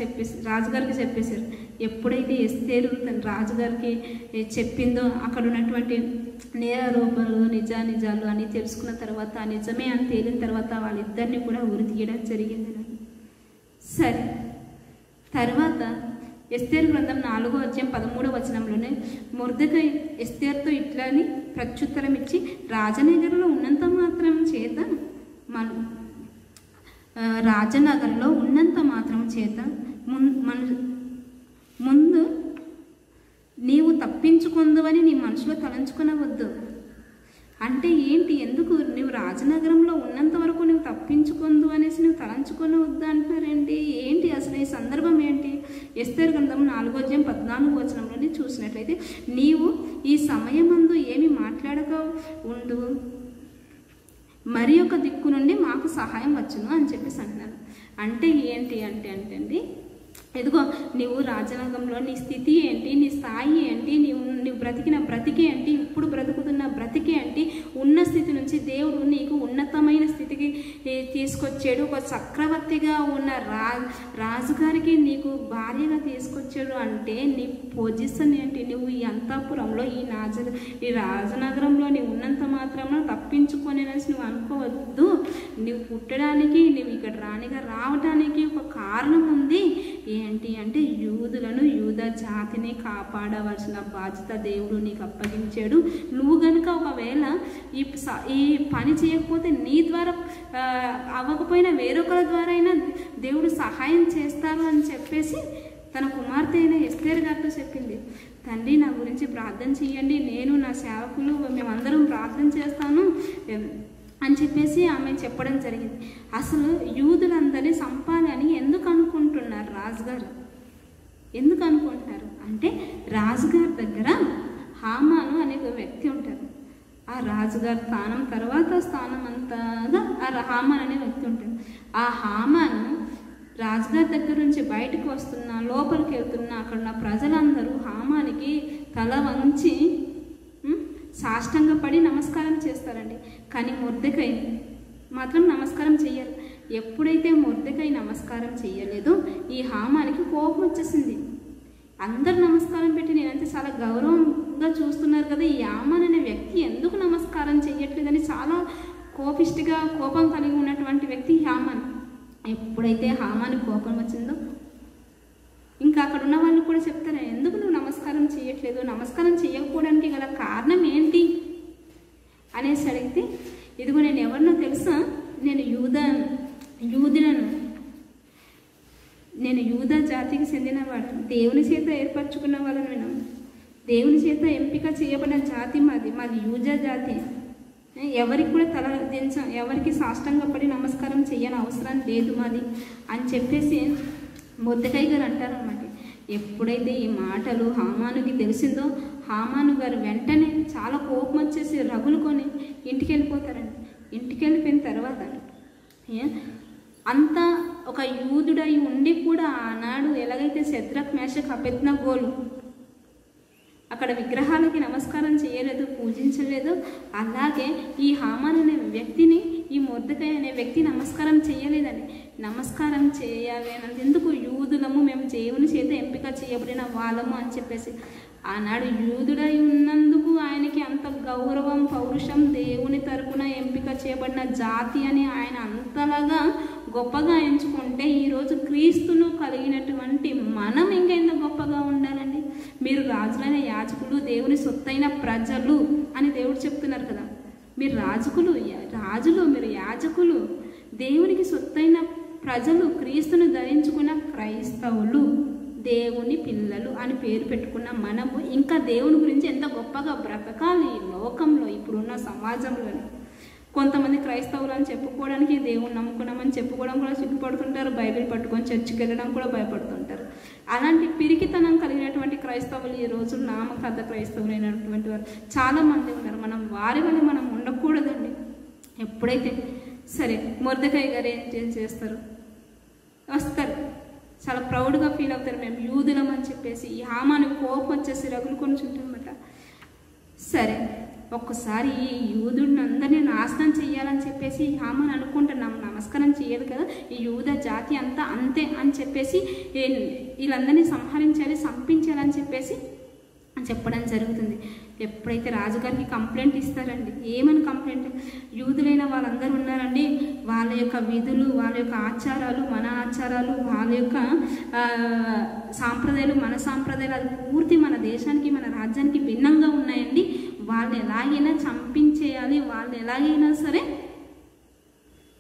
చెప్పేశారు. ఎప్పుడైతే ఎస్తేరు తన రాజుగారికి చెప్పిందో అక్కడ ఉన్నటువంటి నేరారోపణలు నిజాలు అని తెలుసుకున్న తర్వాత నిజమే అని తేలిన తర్వాత వాళ్ళిద్దరిని కూడా ఉరి తీయడం జరిగింది. సరే, తర్వాత ఎస్తేరు గ్రంథం 4వ అధ్యాయం 13వ వచనంలోనే మొర్దెకాయ్ ఎస్తేర్తో ఇట్లాని ప్రత్యుత్తరం ఇచ్చి, రాజనగరంలో ఉన్నంత మాత్రం చేత ముందు నీవు తప్పించుకుందువని నీ మనసులో తలంచుకునవద్దు. అంటే ఏంటి, ఎందుకు నువ్వు రాజనగరంలో ఉన్నంత వరకు నువ్వు తప్పించుకుందు అనేసి నువ్వు తలంచుకునవద్దు అంటారేంటి? ఏంటి అసలు ఈ సందర్భం ఏంటి? ఎస్తేరు గ్రంథం 4వ అధ్యాయం 14వ వచనంలోని చూసినట్లయితే, నీవు ఈ సమయమందు ఏమి మాట్లాడక ఉండు, మరి ఒక దిక్కు నుండి మాకు సహాయం వచ్చును అని చెప్పేసి అంటున్నారు. అంటే ఏంటి అంటే ఎదుగో నీవు రాజనగరంలో నీ స్థితి ఏంటి, నీ స్థాయి ఏంటి, నీవు బ్రతికిన బ్రతికే ఏంటి, ఇప్పుడు బ్రతుకుతున్న బ్రతికే ఏంటి, ఉన్న స్థితి నుంచి దేవుడు నీకు ఉన్నతమైన స్థితికి తీసుకొచ్చాడు. ఒక చక్రవర్తిగా ఉన్న రాజుగారికి నీకు భార్యగా తీసుకొచ్చాడు. అంటే నీ పొజిషన్ ఏంటి? నువ్వు ఈ అంతఃపురంలో ఈ రాజనగరంలో నీవు ఉన్నంత మాత్రంలో తప్పించుకొనేసి నువ్వు అనుకోవద్దు. నువ్వు పుట్టడానికి, నువ్వు ఇక్కడ రాణిగా రావడానికి ఒక కారణం ఉంది. ఏంటి అంటే యూదులను, యూదా జాతిని కాపాడవలసిన బాధ్యత దేవుడు నీకు అప్పగించాడు. నువ్వు కనుక ఒకవేళ ఈ పని చేయకపోతే నీ ద్వారా అవ్వకపోయినా వేరొకరి ద్వారా అయినా దేవుడు సహాయం చేస్తారు అని చెప్పేసి తన కుమార్తె అయిన ఎస్తేరు గారితో చెప్పింది. తండ్రి, నా గురించి ప్రార్థన చేయండి, నేను నా సేవకులు మేమందరం ప్రార్థన చేస్తాను అని చెప్పేసి ఆమె చెప్పడం జరిగింది. అసలు యూదులందరినీ సంపాలని ఎందుకు అనుకుంటున్నారు రాజుగారు? ఎందుకు అనుకుంటున్నారు అంటే, రాజుగారి దగ్గర హామాను అనే ఒక వ్యక్తి ఉంటారు. ఆ రాజుగారి స్థానం అంతగా ఆ హామాన్ అనే వ్యక్తి ఉంటాడు. ఆ హామాను రాజుగారి దగ్గర నుంచి బయటకు వస్తున్నా, లోపలికి వెళ్తున్నా అక్కడ ఉన్న ప్రజలందరూ హామానికి తల వంచి సాష్టంగపడి నమస్కారం చేస్తారండి. కానీ మొర్దెకాయ్ మాత్రం నమస్కారం చెయ్యరు. ఎప్పుడైతే మొర్దెకాయ్ నమస్కారం చెయ్యలేదో ఈ హామానికి కోపం వచ్చేసింది. అందరు నమస్కారం పెట్టి నేనంటే చాలా గౌరవంగా చూస్తున్నారు కదా, ఈ హామాన్ అనే వ్యక్తి ఎందుకు నమస్కారం చెయ్యట్లేదని చాలా కోపం కలిగి ఉన్నటువంటి వ్యక్తి హామాన్. ఎప్పుడైతే హామానికి కోపం వచ్చిందో ఇంకా అక్కడ ఉన్న వాళ్ళు కూడా చెప్తారు, ఎందుకు నువ్వు నమస్కారం చేయట్లేదు, నమస్కారం చేయకపోవడానికి గల కారణం ఏంటి అనేసి అడిగితే, ఇదిగో నేను ఎవరినో తెలుసా, నేను యూదా జాతికి చెందిన వాడు, దేవుని చేత ఏర్పరచుకున్న వాళ్ళని విన్నాను, దేవుని చేత ఎంపిక చేయబడిన జాతి మాది యూదా జాతి. ఎవరికి కూడా తల దించం, ఎవరికి సాష్టంగపడి నమస్కారం చేయని అవసరం లేదు మాది అని చెప్పేసి మొర్దెకాయ్ గారు అంటారన్నమాట. ఎప్పుడైతే ఈ మాటలు హామానుకి తెలిసిందో హామాను గారు వెంటనే చాలా కోపం వచ్చేసి రగులుకొని ఇంటికి వెళ్ళిపోతారండి. ఇంటికి వెళ్ళిపోయిన తర్వాత అంతా ఒక యూదుడై ఉండి కూడా ఆనాడు ఎలాగైతే శద్రక్, మేషక్, అబేద్నెగోలు అక్కడ విగ్రహాలకి నమస్కారం చేయలేదు, పూజించలేదు, అలాగే ఈ హామాన్ అనే వ్యక్తిని, ఈ మొర్దెకాయ్ అనే వ్యక్తి నమస్కారం చేయలేదండి. నమస్కారం చేయాలి అని ఎందుకు, యూదులము, మేము దేవుని చేత ఎంపిక చేయబడిన వాళ్ళము అని చెప్పేసి ఆనాడు యూదుడై ఉన్నందుకు ఆయనకి అంత గౌరవం, పౌరుషం, దేవుని తరపున ఎంపిక చేయబడిన జాతి అని ఆయన అంతలాగా గొప్పగా ఎంచుకుంటే, ఈరోజు క్రీస్తును కలిగినటువంటి మనం ఇంకెంత గొప్పగా ఉండాలండి. మీరు రాజులైన యాజకులు, దేవుని సొత్తైన ప్రజలు అని దేవుడు చెప్తున్నారు కదా. మీరు రాజులు, మీరు యాజకులు, దేవునికి సొత్తైన ప్రజలు, క్రీస్తును ధరించుకున్న క్రైస్తవులు, దేవుని పిల్లలు అని పేరు పెట్టుకున్న మనము ఇంకా దేవుని గురించి ఎంత గొప్పగా బ్రతకాలి ఈ లోకంలో, ఇప్పుడున్న సమాజంలో. కొంతమంది క్రైస్తవులు అని చెప్పుకోవడానికి, దేవుని నమ్ముకున్నామని చెప్పుకోవడం కూడా సిగ్గుపడుతుంటారు, బైబిల్ పట్టుకొని చర్చికి వెళ్ళడం కూడా భయపడుతుంటారు. అలాంటి పిరికితనం కలిగినటువంటి క్రైస్తవులు ఈ రోజు నామకార్థ క్రైస్తవులు అయినటువంటి వారు చాలామంది ఉన్నారు. మనం వారి వల్ల మనం ఉండకూడదండి. ఎప్పుడైతే సరే మొర్దెకాయి గారు ఏం చేస్తారు, వస్తారు, చాలా ప్రౌడ్గా ఫీల్ అవుతారు, మేము యూదులం అని చెప్పేసి. ఈ హామాను కోపం వచ్చేసి రగులుకొని చుంటామన్నమాట. సరే ఒక్కసారి ఈ యూదుడిని అందరినీ నాశనం చేయాలని చెప్పేసి హామాను అనుకుంటున్నాం, నమస్కారం చేయాలి కదా, ఈ యూద జాతి అంతా అంతే అని చెప్పేసి వీళ్ళందరినీ సంహరించాలి, చంపించాలని చెప్పేసి చెప్పడం జరుగుతుంది. ఎప్పుడైతే రాజుగారికి కంప్లైంట్ ఇస్తారండి, ఏమని కంప్లైంట్, యూదులైన వాళ్ళందరూ ఉన్నారండి, వాళ్ళ యొక్క విధులు, వాళ్ళ యొక్క ఆచారాలు మన ఆచారాలు, వాళ్ళ యొక్క సాంప్రదాయాలు మన సాంప్రదాయాలు, అది పూర్తి మన దేశానికి మన రాజ్యానికి భిన్నంగా ఉన్నాయండి, వాళ్ళని ఎలాగైనా చంపించేయాలి, వాళ్ళని ఎలాగైనా సరే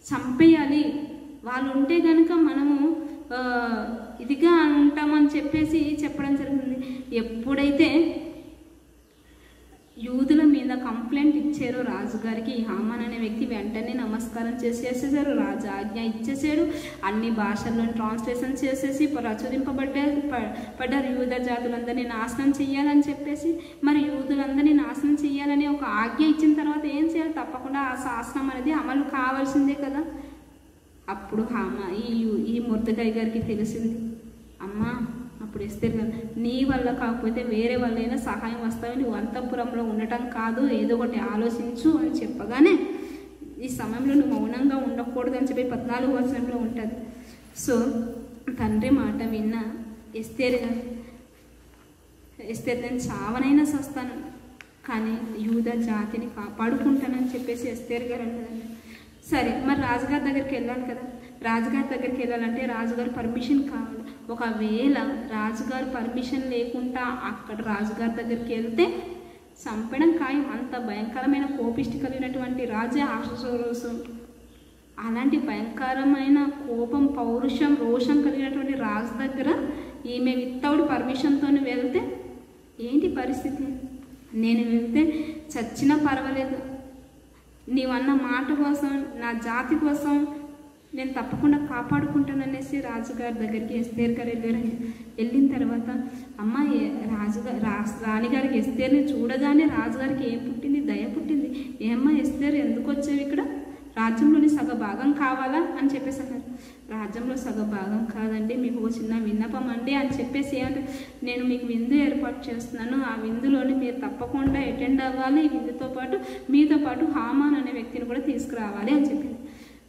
చంపేయాలి, వాళ్ళు ఉంటే కనుక మనము ఇదిగా ఉంటామని చెప్పేసి చెప్పడం జరుగుతుంది. ఎప్పుడైతే యూదుల మీద కంప్లైంట్ ఇచ్చారో రాజుగారికి, హామాన్ అనే వ్యక్తి వెంటనే నమస్కారం చేసేసారు, రాజు ఆజ్ఞ ఇచ్చేసాడు, అన్ని భాషల్లో ట్రాన్స్లేషన్ చేసేసి ప్రచురింపబడ్డారు యూద జాతులందరినీ నాశనం చేయాలని చెప్పేసి. మరి యూదులందరినీ నాశనం చేయాలని ఒక ఆజ్ఞ ఇచ్చిన తర్వాత ఏం చేయాలి, తప్పకుండా ఆ శాసనం అనేది అమలు కావాల్సిందే కదా. అప్పుడు ఈ మొర్దెకాయి గారికి తెలిసింది, అమ్మా అప్పుడు ఎస్తేర్ గారు, నీ వల్ల కాకపోతే వేరే వాళ్ళైనా సహాయం వస్తావు, నువ్వు అంతఃపురంలో ఉండటం కాదు, ఏదో ఒకటి ఆలోచించు అని చెప్పగానే, ఈ సమయంలో నువ్వు మౌనంగా ఉండకూడదు అని చెప్పి 14వ వచనంలో ఉంటుంది. సో తండ్రి మాట విన్న ఎస్తేర్ నేను చావనైనా సస్తాను కానీ యూద జాతిని కాపాడుకుంటానని చెప్పేసి ఎస్తేర్ గారు అన్నదండి. సరే మరి రాజుగారి దగ్గరికి వెళ్ళాలి కదా, రాజుగారి దగ్గరికి వెళ్ళాలంటే రాజుగారి పర్మిషన్ కావాలి. ఒకవేళ రాజుగారి పర్మిషన్ లేకుండా అక్కడ రాజుగారి దగ్గరికి వెళ్తే చంపడం ఖాయం. అంత భయంకరమైన కోపిష్టి కలిగినటువంటి రాజే అహష్వేరోషు. అలాంటి భయంకరమైన కోపం, పౌరుషం, రోషం కలిగినటువంటి రాజు దగ్గర ఈమె వితౌట్ పర్మిషన్తో వెళ్తే ఏంటి పరిస్థితి? నేను వెళ్తే చచ్చినా పర్వాలేదు, నీవన్న మాట కోసం, నా జాతి కోసం నేను తప్పకుండా కాపాడుకుంటాననేసి రాజుగారి దగ్గరికి ఎస్తేర్ గారు వెళ్ళారండి. వెళ్ళిన తర్వాత అమ్మ రాణిగారికి ఎస్తేర్ని చూడగానే రాజుగారికి ఏం పుట్టింది? దయ పుట్టింది. ఏమ్మా ఎస్తేర్ ఎందుకు వచ్చావు ఇక్కడ? రాజ్యంలోని సగ భాగం కావాలా అని చెప్పేసి అన్నారు. రాజ్యంలో సగ భాగం కాదండి, మీకు ఒక చిన్న విన్నపం అండి అని చెప్పేసి ఏమంటే, నేను మీకు విందు ఏర్పాటు చేస్తున్నాను, ఆ విందులోని మీరు తప్పకుండా అటెండ్ అవ్వాలి, ఈ విందుతో పాటు మీతో పాటు హామాన్ అనే వ్యక్తిని కూడా తీసుకురావాలి అని చెప్పింది.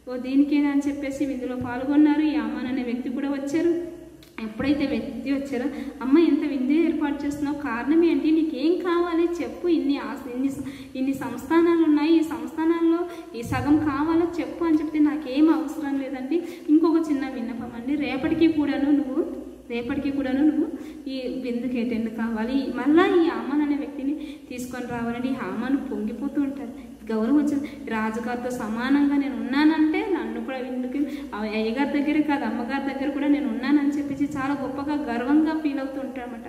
ఓ దీనికేనా అని చెప్పేసి విందులో పాల్గొన్నారు. ఈ హామాన్ అనే వ్యక్తి కూడా వచ్చారు. ఎప్పుడైతే వ్యక్తి వచ్చారో, అమ్మ ఎంత విందు ఏర్పాటు చేస్తున్నావు, కారణం ఏంటి, నీకేం కావాలి చెప్పు, ఇన్ని సంస్థానాలు ఉన్నాయి, ఈ సంస్థానాల్లో ఈ సగం కావాలో చెప్పు అని చెప్తే, నాకేం అవసరం లేదండి, ఇంకొక చిన్న విన్నపం అండి, రేపటికి కూడాను నువ్వు ఈ విందుకి అటెండ్ కావాలి, మళ్ళీ ఈ హామాన్ అనే వ్యక్తిని తీసుకొని రావాలండి. ఈ హామాను పొంగిపోతూ ఉంటారు, గౌరవం వచ్చింది, రాజుగారితో సమానంగా నేను ఉన్నానంటే నన్ను కూడా విందుకి అయ్యగారి దగ్గర కాదు అమ్మగారి దగ్గర కూడా నేను ఉన్నానని చెప్పేసి చాలా గొప్పగా గర్వంగా ఫీల్ అవుతూ ఉంటారన్నమాట.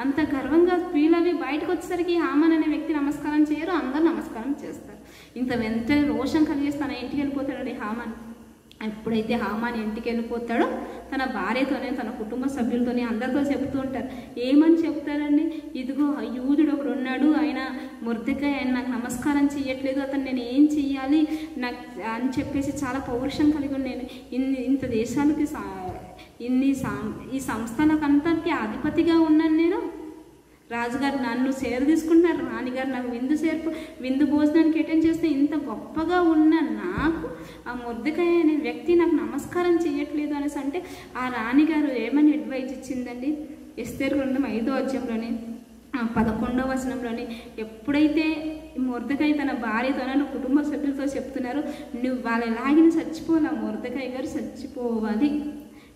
అంత గర్వంగా ఫీల్ అవి బయటకు వచ్చేసరికి హామాన్ అనే వ్యక్తి నమస్కారం చేయరు, అందరూ నమస్కారం చేస్తారు. ఇంత వెంటనే రోషం కలిగేసి తన ఇంటికి వెళ్ళిపోతాడండి హామాన్. ఎప్పుడైతే హామాన్ ఇంటికి వెళ్ళిపోతాడో తన భార్యతోనే, తన కుటుంబ సభ్యులతోనే అందరితో చెప్తూ ఉంటారు. ఏమని చెప్తారండి, ఇదిగో యూదుడు ఒకడు ఉన్నాడు, ఆయన మొర్దెకాయి, ఆయన నాకు నమస్కారం చేయట్లేదు, అతను నేను ఏం చెయ్యాలి నాకు అని చెప్పేసి చాలా పౌరుషం కలిగి నేను ఇంత దేశానికి ఈ సంస్థలకంతటికి అధిపతిగా ఉన్నాను, నేను రాజుగారు నన్ను సేర తీసుకుంటున్నారు, రాణిగారు నాకు విందు భోజనానికి అటెండ్ చేస్తే ఇంత గొప్పగా ఉన్న నాకు ఆ మొర్దెకాయి అనే వ్యక్తి నాకు నమస్కారం చేయట్లేదు అనేసి అంటే, ఆ రాణిగారు ఏమని అడ్వైజ్ ఇచ్చిందండి, ఎస్తేర్ గ్రంథం 5వ అధ్యాయంలోని 11వ వచనంలోని, ఎప్పుడైతే మొర్దెకాయి తన భార్యతో కుటుంబ సభ్యులతో చెప్తున్నారు, నువ్వు వాళ్ళు ఎలాగిన చచ్చిపోవాలి, ఆ మొర్దెకాయి గారు చచ్చిపోవాలి,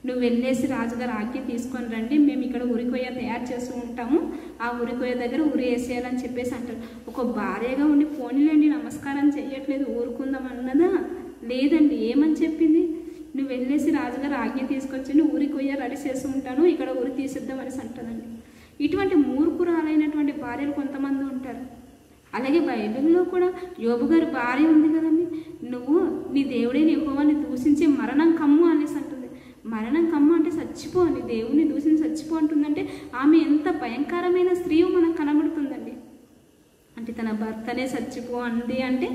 నువ్వు వెళ్ళేసి రాజుగారు ఆజ్ఞ తీసుకొని రండి, మేము ఇక్కడ ఉరికొయ్య తయారు చేస్తూ ఉంటాము, ఆ ఉరికొయ్య దగ్గర ఉరి వేసేయాలని చెప్పేసి అంటారు. ఒక భార్యగా ఉండి పోనీలేండి నమస్కారం చేయట్లేదు ఊరుకుందాం అన్నదా? లేదండి, ఏమని చెప్పింది, నువ్వు వెళ్ళేసి రాజుగారు ఆజ్ఞ తీసుకొచ్చి నువ్వు ఉరికొయ్య రెడీ చేస్తూ ఉంటాను, ఇక్కడ ఉరి తీసిద్దాం అనేసి అంటుందండి. ఇటువంటి మూర్ఖురాలైనటువంటి భార్యలు కొంతమంది ఉంటారు. అలాగే బైబిల్లో కూడా యోబు గారి భార్య ఉంది కదండి, నువ్వు నీ దేవుడే యెహోవాని దూషించి మరణం కమ్ము అనేసి అంటుంది. మరణం కమ్ము అంటే చచ్చిపో, నీ దేవుని దూషించి చచ్చిపో అంటుందంటే ఆమె ఎంత భయంకరమైన స్త్రీ మనకు కనబడుతుందండి. అంటే తన భర్తనే చచ్చిపో అంది అంటే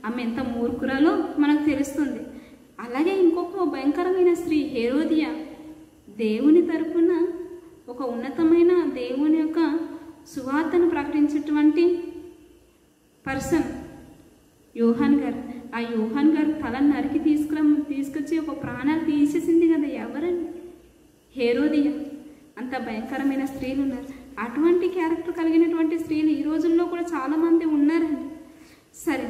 ఆమె ఎంత మూర్ఖురాలో మనకు తెలుస్తుంది. అలాగే ఇంకొక భయంకరమైన స్త్రీ హేరోదియా, దేవుని తరపున ఒక ఉన్నతమైన దేవుని యొక్క సువార్తను ప్రకటించేటువంటి పర్సన్ యోహాన్ గారు. ఆ యోహాన్ గారు తల నరికి తీసుకొచ్చి ఒక ప్రాణాలు తీసేసింది కదా, ఎవరండి? హేరోదియా. అంత భయంకరమైన స్త్రీలు ఉన్నారు. అటువంటి క్యారెక్టర్ కలిగినటువంటి స్త్రీలు ఈ రోజుల్లో కూడా చాలామంది ఉన్నారండి. సరే,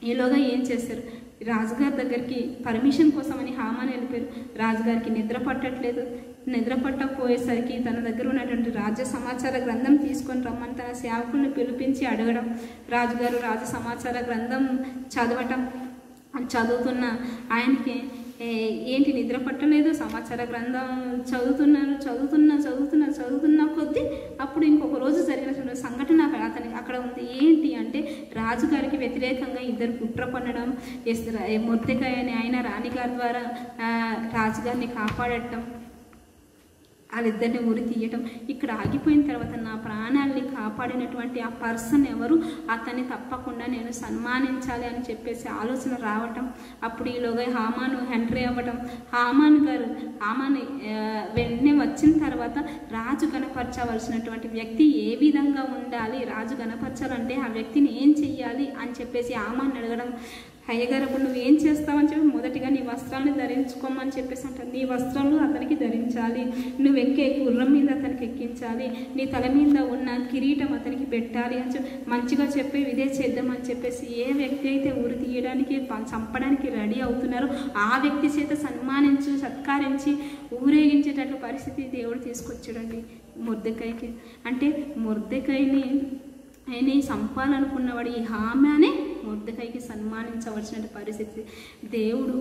ఈలోగా ఏం చేశారు? రాజుగారి దగ్గరికి పర్మిషన్ కోసమని హామాను వెళ్ళిపోయారు. రాజుగారికి నిద్ర పట్టట్లేదు. నిద్ర పట్టకపోయేసరికి తన దగ్గర ఉన్నటువంటి రాజ్య సమాచార గ్రంథం తీసుకొని రమ్మని తన సేవకుల్ని పిలిపించి అడగడం, రాజుగారు రాజ్య సమాచార గ్రంథం చదవటం, చదువుతున్న ఆయనకి ఏంటి నిద్ర పట్టలేదు, సమాచార గ్రంథం చదువుతున్న కొద్దీ అప్పుడు ఇంకొక రోజు జరిగిన సంఘటన అక్కడ ఉంది. ఏంటి అంటే రాజుగారికి వ్యతిరేకంగా ఇద్దరు కుట్ర పన్నడం, మొర్దెకాయి అనే ఆయన రాణిగారి ద్వారా రాజుగారిని కాపాడటం, వాళ్ళిద్దరిని ఉరి తీయటం. ఇక్కడ ఆగిపోయిన తర్వాత నా ప్రాణాలని కాపాడినటువంటి ఆ పర్సన్ ఎవరు, అతన్ని తప్పకుండా నేను సన్మానించాలి అని చెప్పేసి ఆలోచన రావటం. అప్పుడు ఈలోగా హామాను ఎంట్రీ అవ్వటం. హామాను వెంటనే వచ్చిన తర్వాత రాజు గణపరచవలసినటువంటి వ్యక్తి ఏ విధంగా ఉండాలి, రాజు గణపరచాలంటే ఆ వ్యక్తిని ఏం చెయ్యాలి అని చెప్పేసి హామాను అడగడం. అయ్యగారు అప్పుడు నువ్వు ఏం చేస్తావని చెప్పి మొదటిగా నీ వస్త్రాలను ధరించుకోమని చెప్పేసి అంటారు. నీ వస్త్రాలు అతనికి ధరించాలి, నువ్వు ఎక్కే గుర్రం మీద అతనికి ఎక్కించాలి, నీ తల మీద ఉన్న కిరీటం అతనికి పెట్టాలి అని చెప్పి మంచిగా చెప్పి ఇదే చేద్దామని చెప్పేసి ఏ వ్యక్తి అయితే ఉరి తీయడానికి చంపడానికి రెడీ అవుతున్నారో ఆ వ్యక్తి చేత సత్కరించి ఊరేగించేటట్లు పరిస్థితి దేవుడు తీసుకొచ్చాడండి మొర్దెకాయికి. అంటే మొర్దెకాయిని ఆయన చంపాలనుకున్నవాడు ఈ హామానే మొర్దెకాయికి సన్మానించవలసిన పరిస్థితి. దేవుడు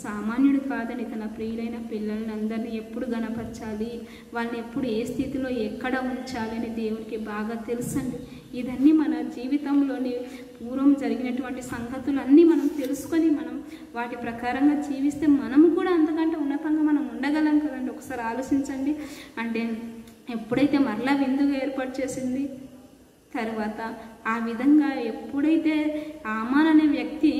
సామాన్యుడు కాదని తన ప్రియులైన పిల్లల్ని అందరినీ ఎప్పుడు గణపరచాలి, వాళ్ళని ఎప్పుడు ఏ స్థితిలో ఎక్కడ ఉంచాలి అని దేవునికి బాగా తెలుసండి. ఇదన్నీ మన జీవితంలోని పూర్వం జరిగినటువంటి సంగతులన్నీ మనం తెలుసుకొని మనం వాటి ప్రకారంగా జీవిస్తే మనము కూడా అంతకంటే ఉన్నతంగా మనం ఉండగలం కదండి. ఒకసారి ఆలోచించండి. అంటే ఎప్పుడైతే మరలా విందుగా ఏర్పాటు చేసింది తర్వాత ఆ విధంగా ఎప్పుడైతే హామాను అనే వ్యక్తి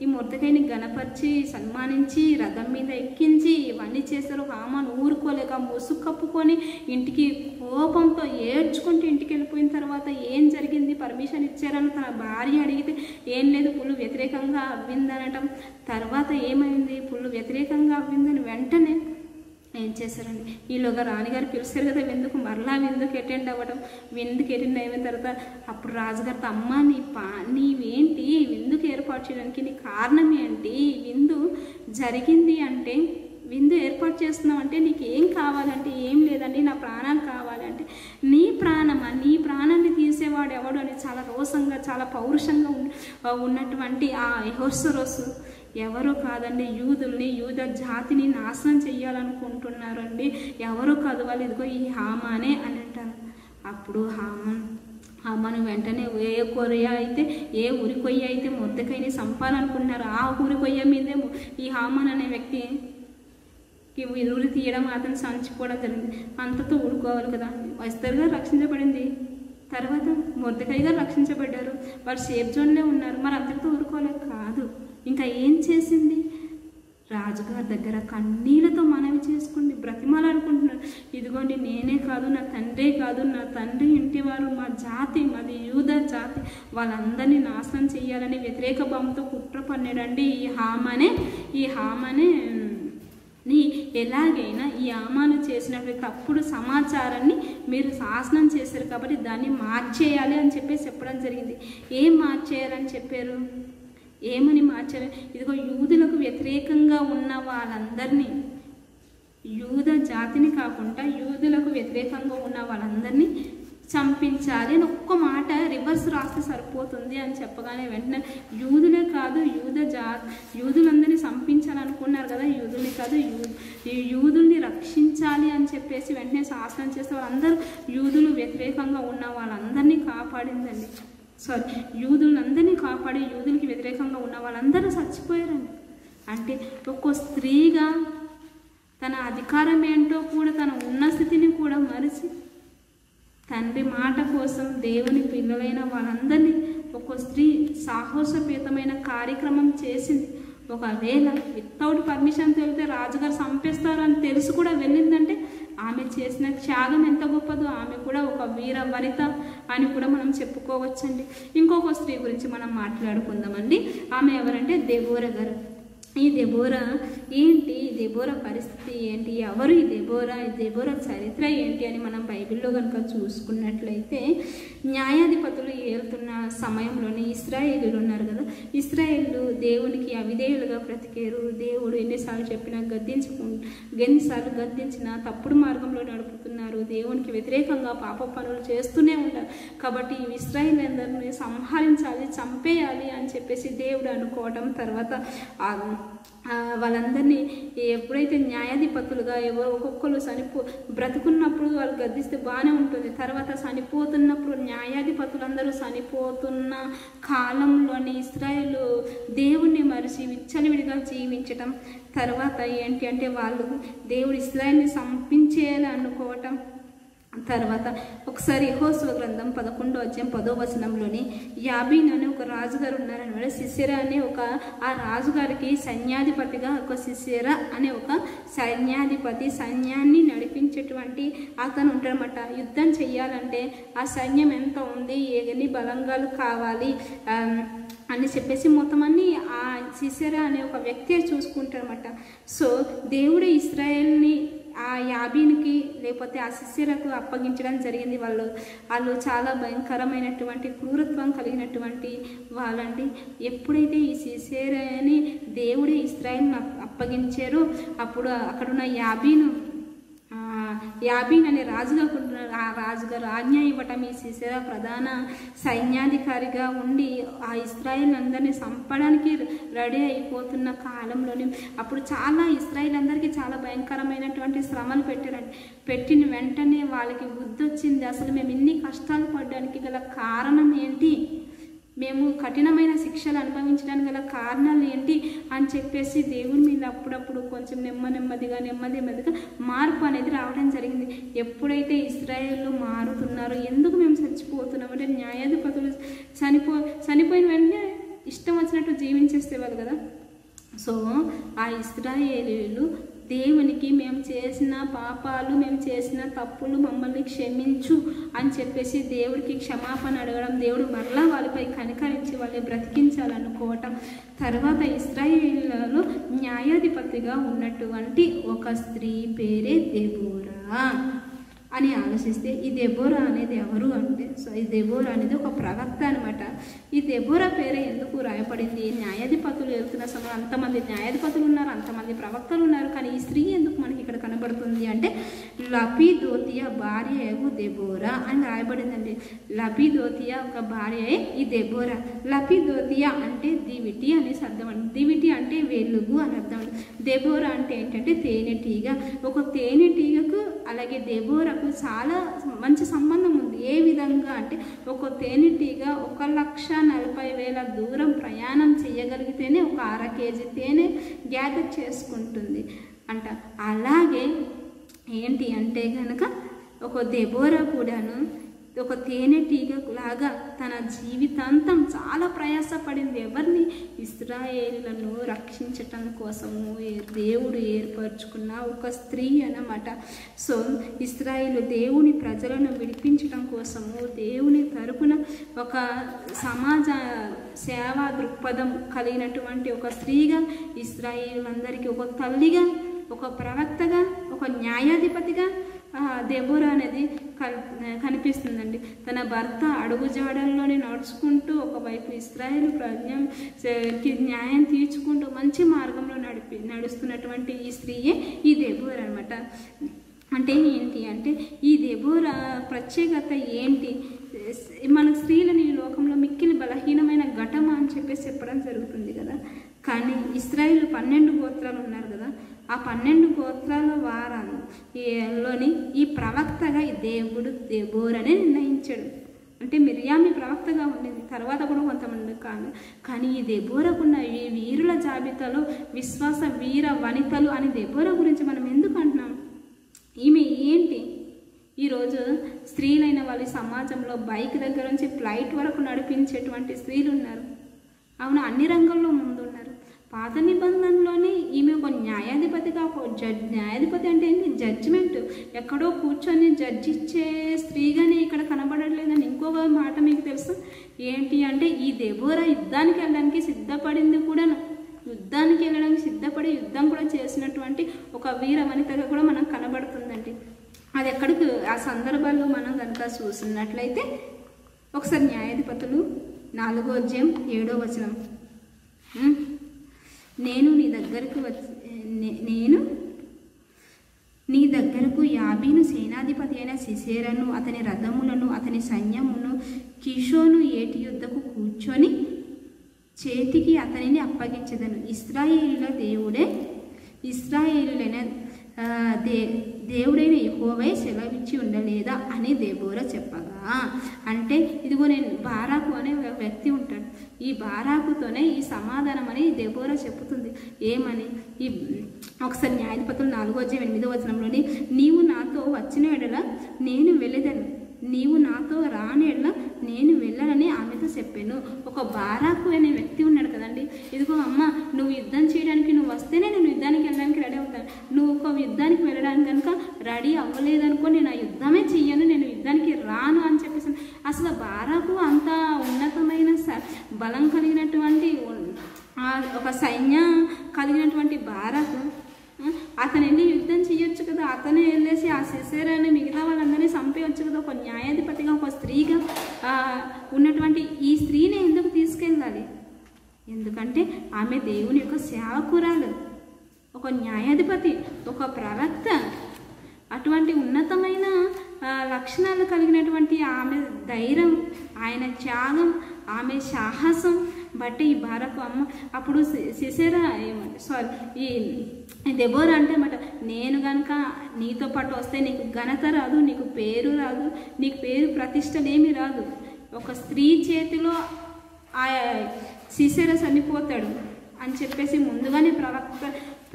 ఈ మొర్దెకాయిని గణపరిచి సన్మానించి రథం మీద ఎక్కించి ఇవన్నీ చేశారో హామాను ఊరుకోలేక ముసుగు కప్పుకొని ఇంటికి కోపంతో ఏడ్చుకుంటూ ఇంటికి వెళ్ళిపోయిన తర్వాత ఏం జరిగింది, పర్మిషన్ ఇచ్చారని తన భార్య అడిగితే ఏం లేదు పుల్లు వ్యతిరేకంగా అవ్విందనటం. తర్వాత ఏమైంది, పుల్లు వ్యతిరేకంగా అవ్విందని వెంటనే ఏం చేశారండి, ఈలోగా రాణిగారు పిలిచారు కదా విందుకు, మరలా విందుకు అటెండ్ అవ్వడం. విందుకు అటెండ్ అయిన తర్వాత అప్పుడు రాజుగారితో అమ్మ నీవేంటి విందుకు ఏర్పాటు చేయడానికి నీ కారణం ఏంటి, విందు జరిగింది అంటే విందు ఏర్పాటు చేస్తున్నావు అంటే నీకు ఏం కావాలంటే ఏం లేదండి నా ప్రాణాలు కావాలంటే నీ ప్రాణమా, నీ ప్రాణాన్ని తీసేవాడు ఎవడు అని చాలా రోషంగా చాలా పౌరుషంగా ఉన్నటువంటి ఆ అహష్వేరోషు ఎవరో కాదండి, యూద జాతిని నాశనం చెయ్యాలనుకుంటున్నారండి, ఎవరో కాదు వాళ్ళు, ఇదిగో ఈ హామానే అని అంటారు. అప్పుడు హామాను వెంటనే ఏ ఊరి కొయ్య అయితే మొర్దెకాయిని చంపాలనుకుంటున్నారు ఆ ఊరి కొయ్య మీదే ఈ హామాన్ అనే వ్యక్తి ఉరి తీయడం, అతను చంచిపోవడం జరిగింది. అంతతో ఊరుకోవాలి కదా. ఎస్తేర్ గారు రక్షించబడింది, తర్వాత మొర్దెకాయి గారు రక్షించబడ్డారు, వాళ్ళు సేఫ్ జోన్లో ఉన్నారు. మరి అంతటితో ఊరుకోలేదు కాదు. ఇంకా ఏం చేసింది, రాజుగారి దగ్గర కన్నీళ్ళతో మనవి చేసుకుంది, బ్రతిమాలనుకుంటున్నారు. ఇదిగోండి నేనే కాదు, నా తండ్రే కాదు, నా తండ్రి ఇంటి వారు, మా జాతి, మాది యూదా జాతి, వాళ్ళందరినీ నాశనం చేయాలని వ్యతిరేక భావంతో కుట్ర పన్నాడండి ఈ హామానే ఎలాగైనా ఈ హామాను చేసినటువంటి తప్పుడు సమాచారాన్ని మీరు శాసనం చేశారు కాబట్టి దాన్ని మార్చేయాలి అని చెప్పేసి చెప్పడం జరిగింది. ఏం మార్చేయాలని చెప్పారు, ఏమని మార్చారు, ఇదిగో యూదులకు వ్యతిరేకంగా ఉన్న వాళ్ళందరినీ, యూద జాతిని కాకుండా యూదులకు వ్యతిరేకంగా ఉన్న వాళ్ళందరినీ చంపించాలి అని ఒక్క మాట రివర్స్ రాస్తే సరిపోతుంది అని చెప్పగానే వెంటనే యూదులే కాదు యూదులందరినీ చంపించాలనుకున్నారు కదా, యూదుల్ని కాదు యూదుల్ని రక్షించాలి అని చెప్పేసి వెంటనే శాసనం చేస్తే వాళ్ళందరూ యూదులు వ్యతిరేకంగా ఉన్న వాళ్ళందరినీ కాపాడిందండి. యూదులందరినీ కాపాడి యూదులకి వ్యతిరేకంగా ఉన్న వాళ్ళందరూ చచ్చిపోయారండి. అంటే ఒక్కో స్త్రీగా తన అధికారం ఏంటో కూడా, తన ఉన్న స్థితిని కూడా మరిచి తండ్రి మాట కోసం దేవుని పిల్లలైన వాళ్ళందరినీ ఒక్కో స్త్రీ సాహసోపేతమైన కార్యక్రమం చేసింది. ఒకవేళ వితౌట్ పర్మిషన్ తెలితే రాజుగారు చంపేస్తారు అని తెలిసి కూడా వెళ్ళిందంటే ఆమె చేసిన త్యాగం ఎంత గొప్పదో. ఆమె కూడా ఒక వీర వనిత అని కూడా మనం చెప్పుకోవచ్చండి. ఇంకొక స్త్రీ గురించి మనం మాట్లాడుకుందామండి. ఆమె ఎవరంటే దెబోరా గారు. ఈ దెబోరా ఏంటి, దెబోరా పరిస్థితి ఏంటి, ఎవరు ఈ దెబోరా చరిత్ర ఏంటి అని మనం బైబిల్లో కనుక చూసుకున్నట్లయితే, న్యాయాధిపతులు ఏలుతున్న సమయంలోనే ఇశ్రాయేలీలు ఉన్నారు కదా, ఇశ్రాయేలు దేవునికి అవిధేయులుగా బ్రతికారు. దేవుడు ఎన్నిసార్లు చెప్పినా ఎన్నిసార్లు గద్దించినా తప్పుడు మార్గంలో నడుపుతున్నారు. దేవునికి వ్యతిరేకంగా పాప పనులు చేస్తూనే ఉంటారు. కాబట్టి ఇశ్రాయేలు అందరినీ సంహరించాలి, చంపేయాలి అని చెప్పేసి దేవుడు అనుకోవటం, తర్వాత వాళ్ళందరినీ ఎప్పుడైతే న్యాయాధిపతులుగా ఒక్కొక్కరు బ్రతుకున్నప్పుడు వాళ్ళు గద్దిస్తే బాగానే ఉంటుంది. తర్వాత చనిపోతున్నప్పుడు న్యాయాధిపతులందరూ చనిపోతున్న కాలంలోని ఇశ్రాయేలు దేవుణ్ణి మరిచి విచ్చలవిడిగా జీవించటం, తర్వాత ఏంటి అంటే వాళ్ళు దేవుడు ఇశ్రాయేల్ని చంపించేయాలి అనుకోవటం. తర్వాత ఒకసారి యెహోషువ గ్రంథం 11వ అధ్యాయం 10వ వచనంలోని యాబీన్ అనే ఒక రాజుగారు ఉన్నారనమాట. సిసెరా అనే ఆ రాజుగారికి సైన్యాధిపతిగా ఒక సిసెరా అనే ఒక సైన్యాధిపతి, సైన్యాన్ని నడిపించేటువంటి అతను ఉంటాడనమాట. యుద్ధం చెయ్యాలంటే ఆ సైన్యం ఎంత ఉంది, ఎన్ని బలంగాలు కావాలి అని చెప్పేసి మొత్తం అన్ని ఆ సిసెరా అనే ఒక వ్యక్తి చూసుకుంటారన్నమాట. సో దేవుడు ఇశ్రాయేల్ని ఆ యాబీన్కి లేకపోతే ఆ సిసెరాకు అప్పగించడం జరిగింది. వాళ్ళు చాలా భయంకరమైనటువంటి క్రూరత్వం కలిగినటువంటి వాళ్ళండి. ఎప్పుడైతే ఈ సిసెరాని దేవుడే ఇశ్రాయేల్ని అప్పగించారో అప్పుడు అక్కడున్న యాబీన్ అనే రాజుగారు ఆ రాజుగారు ఆజ్ఞ ఇవ్వటం, ఈ సిసెరా ప్రధాన సైన్యాధికారిగా ఉండి ఆ ఇశ్రాయేల్ అందరినీ చంపడానికి రెడీ అయిపోతున్న కాలంలోని అప్పుడు చాలా ఇశ్రాయేల్ అందరికీ చాలా భయంకరమైనటువంటి శ్రమలు పెట్టిన వెంటనే వాళ్ళకి బుద్ధి వచ్చింది. అసలు మేము ఇన్ని కష్టాలు పడడానికి గల కారణం ఏంటి, మేము కఠినమైన శిక్షలు అనుభవించడానికి గల కారణాలు ఏంటి అని చెప్పేసి దేవుని మీద అప్పుడప్పుడు కొంచెం నెమ్మదిగా మార్పు అనేది రావడం జరిగింది. ఎప్పుడైతే ఇశ్రాయేలు మారుతున్నారో, ఎందుకు మేము చచ్చిపోతున్నాం అంటే న్యాయాధిపతులు చనిపోయిన వెంటనే ఇష్టం వచ్చినట్టు జీవించేసేవాళ్ళు కదా. సో ఆ ఇశ్రాయేలీలు దేవునికి మేము చేసిన పాపాలు, మేము చేసిన తప్పులు మమ్మల్ని క్షమించు అని చెప్పేసి దేవుడికి క్షమాపణ అడగడం, దేవుడు మరలా వాళ్ళపై కనికరించి వాళ్ళని బ్రతికించాలనుకోవటం. తర్వాత ఇశ్రాయేలులో న్యాయాధిపతిగా ఉన్నటువంటి ఒక స్త్రీ పేరే దెబోరా అని ఆలోచిస్తే, ఈ దెబోరా అనేది ఎవరు అంటే, సో ఈ దెబోరా అనేది ఒక ప్రవక్త అనమాట. ఈ దెబోరా పేరే ఎందుకు రాయపడింది, న్యాయాధిపతులు వెళ్తున్న సమయం అంతమంది న్యాయాధిపతులు ఉన్నారు, అంతమంది ప్రవక్తలు ఉన్నారు, కానీ ఈ స్త్రీ ఎందుకు మనకి ఇక్కడ కనబడుతుంది అంటే లపిదోతియా భార్య దెబోరా అని రాయబడిందండి. లపిదోతియా ఒక భార్య ఈ దెబోరా. లపిదోతియా అంటే దివిటి అనేసి అర్థం అండి. దివిటి అంటే వెలుగు అని అర్థం అండి. దెబోరా అంటే ఏంటంటే తేనెటీగ. ఒక తేనెటీగకు అలాగే దెబోరాకు చాలా మంచి సంబంధం ఉంది. ఏ విధంగా అంటే ఒక తేనెటీగ 1,40,000 దూరం ప్రయాణం చేయగలిగితేనే ఒక 1/2 కేజీ తేనె గ్యాదర్ చేసుకుంటుంది అంట. అలాగే ఏంటి అంటే కనుక ఒక దెబోరా కూడాను ఒక తేనెటీగ లాగా తన జీవితాంతం చాలా ప్రయాసపడింది. ఎవరిని, ఇశ్రాయేలులను రక్షించటం కోసము దేవుడు ఏర్పరచుకున్న ఒక స్త్రీ అన్నమాట. సో ఇశ్రాయేలు దేవుని ప్రజలను విడిపించటం కోసము దేవుని తరపున ఒక సమాజ సేవా దృక్పథం కలిగినటువంటి ఒక స్త్రీగా, ఇశ్రాయేలులందరికీ ఒక తల్లిగా, ఒక ప్రవక్తగా, ఒక న్యాయాధిపతిగా దెబోరా అనేది కనిపిస్తుందండి. తన భర్త అడుగుజాడల్లోనే నడుచుకుంటూ ఒకవైపు ఇశ్రాయేలు ప్రజలకి న్యాయం తీర్చుకుంటూ మంచి మార్గంలో నడుస్తున్నటువంటి ఈ స్త్రీయే ఈ దెబోరా అనమాట. అంటే ఏంటి అంటే ఈ దెబోరా ప్రత్యేకత ఏంటి, మన స్త్రీలను ఈ లోకంలో మిక్కిలి బలహీనమైన ఘటమ అని చెప్పేసి చెప్పడం జరుగుతుంది కదా. కానీ ఇశ్రాయేలు 12 గోత్రాలు ఉన్నారు కదా, ఆ 12 గోత్రాల వారాలోని ఈ ప్రవక్తగా ఈ దేవుడు దెబోరానే నిర్ణయించాడు. అంటే మిర్యామి ప్రవక్తగా ఉండేది, తర్వాత కూడా కొంతమంది కానీ ఈ దెబోరాకున్న ఈ వీరుల జాబితాలో విశ్వాస వీర వనితలు అని దెబోరా గురించి మనం ఎందుకు అంటున్నాం? ఈమె ఏంటి? ఈరోజు స్త్రీలైన వాళ్ళు సమాజంలో బైక్ దగ్గర నుంచి ఫ్లైట్ వరకు నడిపించేటువంటి స్త్రీలు ఉన్నారు. అవును, అన్ని రంగంలో ముందున్నారు. పాత నిబంధనలోనే ఈమె ఒక న్యాయాధిపతిగా, ఒక న్యాయాధిపతి అంటే ఏంటి? జడ్జిమెంట్. ఎక్కడో కూర్చొని జడ్జిచ్చే స్త్రీగానే ఇక్కడ కనబడట్లేదని ఇంకొక మాట మీకు తెలుసు ఏంటి అంటే, ఈ దెబోరా యుద్ధానికి వెళ్ళడానికి సిద్ధపడింది కూడాను. యుద్ధానికి వెళ్ళడానికి సిద్ధపడి యుద్ధం కూడా చేసినటువంటి ఒక వీర వనితగా కూడా మనకు కనబడుతుందండి. అది ఎక్కడికి ఆ సందర్భాల్లో మనం కనుక చూసినట్లయితే ఒకసారి న్యాయాధిపతులు 4వ అధ్యాయం 7వ వచనం. నేను నీ దగ్గరకు యాబీను సేనాధిపతి అయిన సిసేరను, అతని రథములను, అతని సైన్యమును కిషోను ఏటి యుద్ధకు కూర్చొని చేతికి అతనిని అప్పగించదను. ఇశ్రాయేలులైన దేవుడైన యెహోవా సెలవిచ్చి ఉండలేదా అని దెబోరా చెప్పగా, అంటే ఇదిగో నేను బారాకు అనే ఒక వ్యక్తి ఉంటాడు. ఈ బారాకుతోనే ఈ సమాధానం అని దెబోరా చెప్పుతుంది. ఏమని? ఈ ఒకసారి న్యాయాధిపతులు 4వ అధ్యాయం 8వ వచనంలోని, నీవు నాతో వచ్చిన ఎడల నేను వెళ్ళేదను, నీవు నాతో రాని ఎడల నేను వెళ్ళాలని ఆమెతో చెప్పాను. ఒక బారాకు అనే వ్యక్తి ఉన్నాడు కదండి. ఇదిగో అమ్మ, నువ్వు యుద్ధం చేయడానికి నువ్వు వస్తేనే నేను యుద్ధానికి వెళ్ళడానికి రెడీ అవుతాను. నువ్వు ఒక యుద్ధానికి వెళ్ళడానికి కనుక రెడీ అవ్వలేదనుకో నేను ఆ యుద్ధమే చెయ్యను, నేను యుద్ధానికి రాను అని చెప్పేసి. అసలు బారాకు అంత ఉన్నతమైన బలం కలిగినటువంటి ఒక సైన్య కలిగినటువంటి బారాకు అతను వెళ్ళి యుద్ధం చేయొచ్చు కదా, అతనే వెళ్ళేసి ఆ సిసేరాని మిగతా వాళ్ళందరినీ చంపేయచ్చు కదా. ఒక న్యాయాధిపతిగా, ఒక స్త్రీగా ఉన్నటువంటి ఈ స్త్రీని ఎందుకు తీసుకెళ్ళాలి? ఎందుకంటే ఆమె దేవుని యొక్క సేవకురాలు, ఒక న్యాయాధిపతి, ఒక ప్రవక్త. అటువంటి ఉన్నతమైన లక్షణాలు కలిగినటువంటి ఆమె ధైర్యం, ఆయన త్యాగం, ఆమె సాహసం బట్టి ఈ బారాకు అమ్మ అప్పుడు సిసేరా ఈ దెబోరా అంటే అన్నమాట, నేను కనుక నీతో పాటు వస్తే నీకు ఘనత రాదు, నీకు పేరు రాదు, నీకు పేరు ప్రతిష్టలేమీ రాదు. ఒక స్త్రీ చేతిలో ఆ సిసేరా చనిపోతాడు అని చెప్పేసి ముందుగానే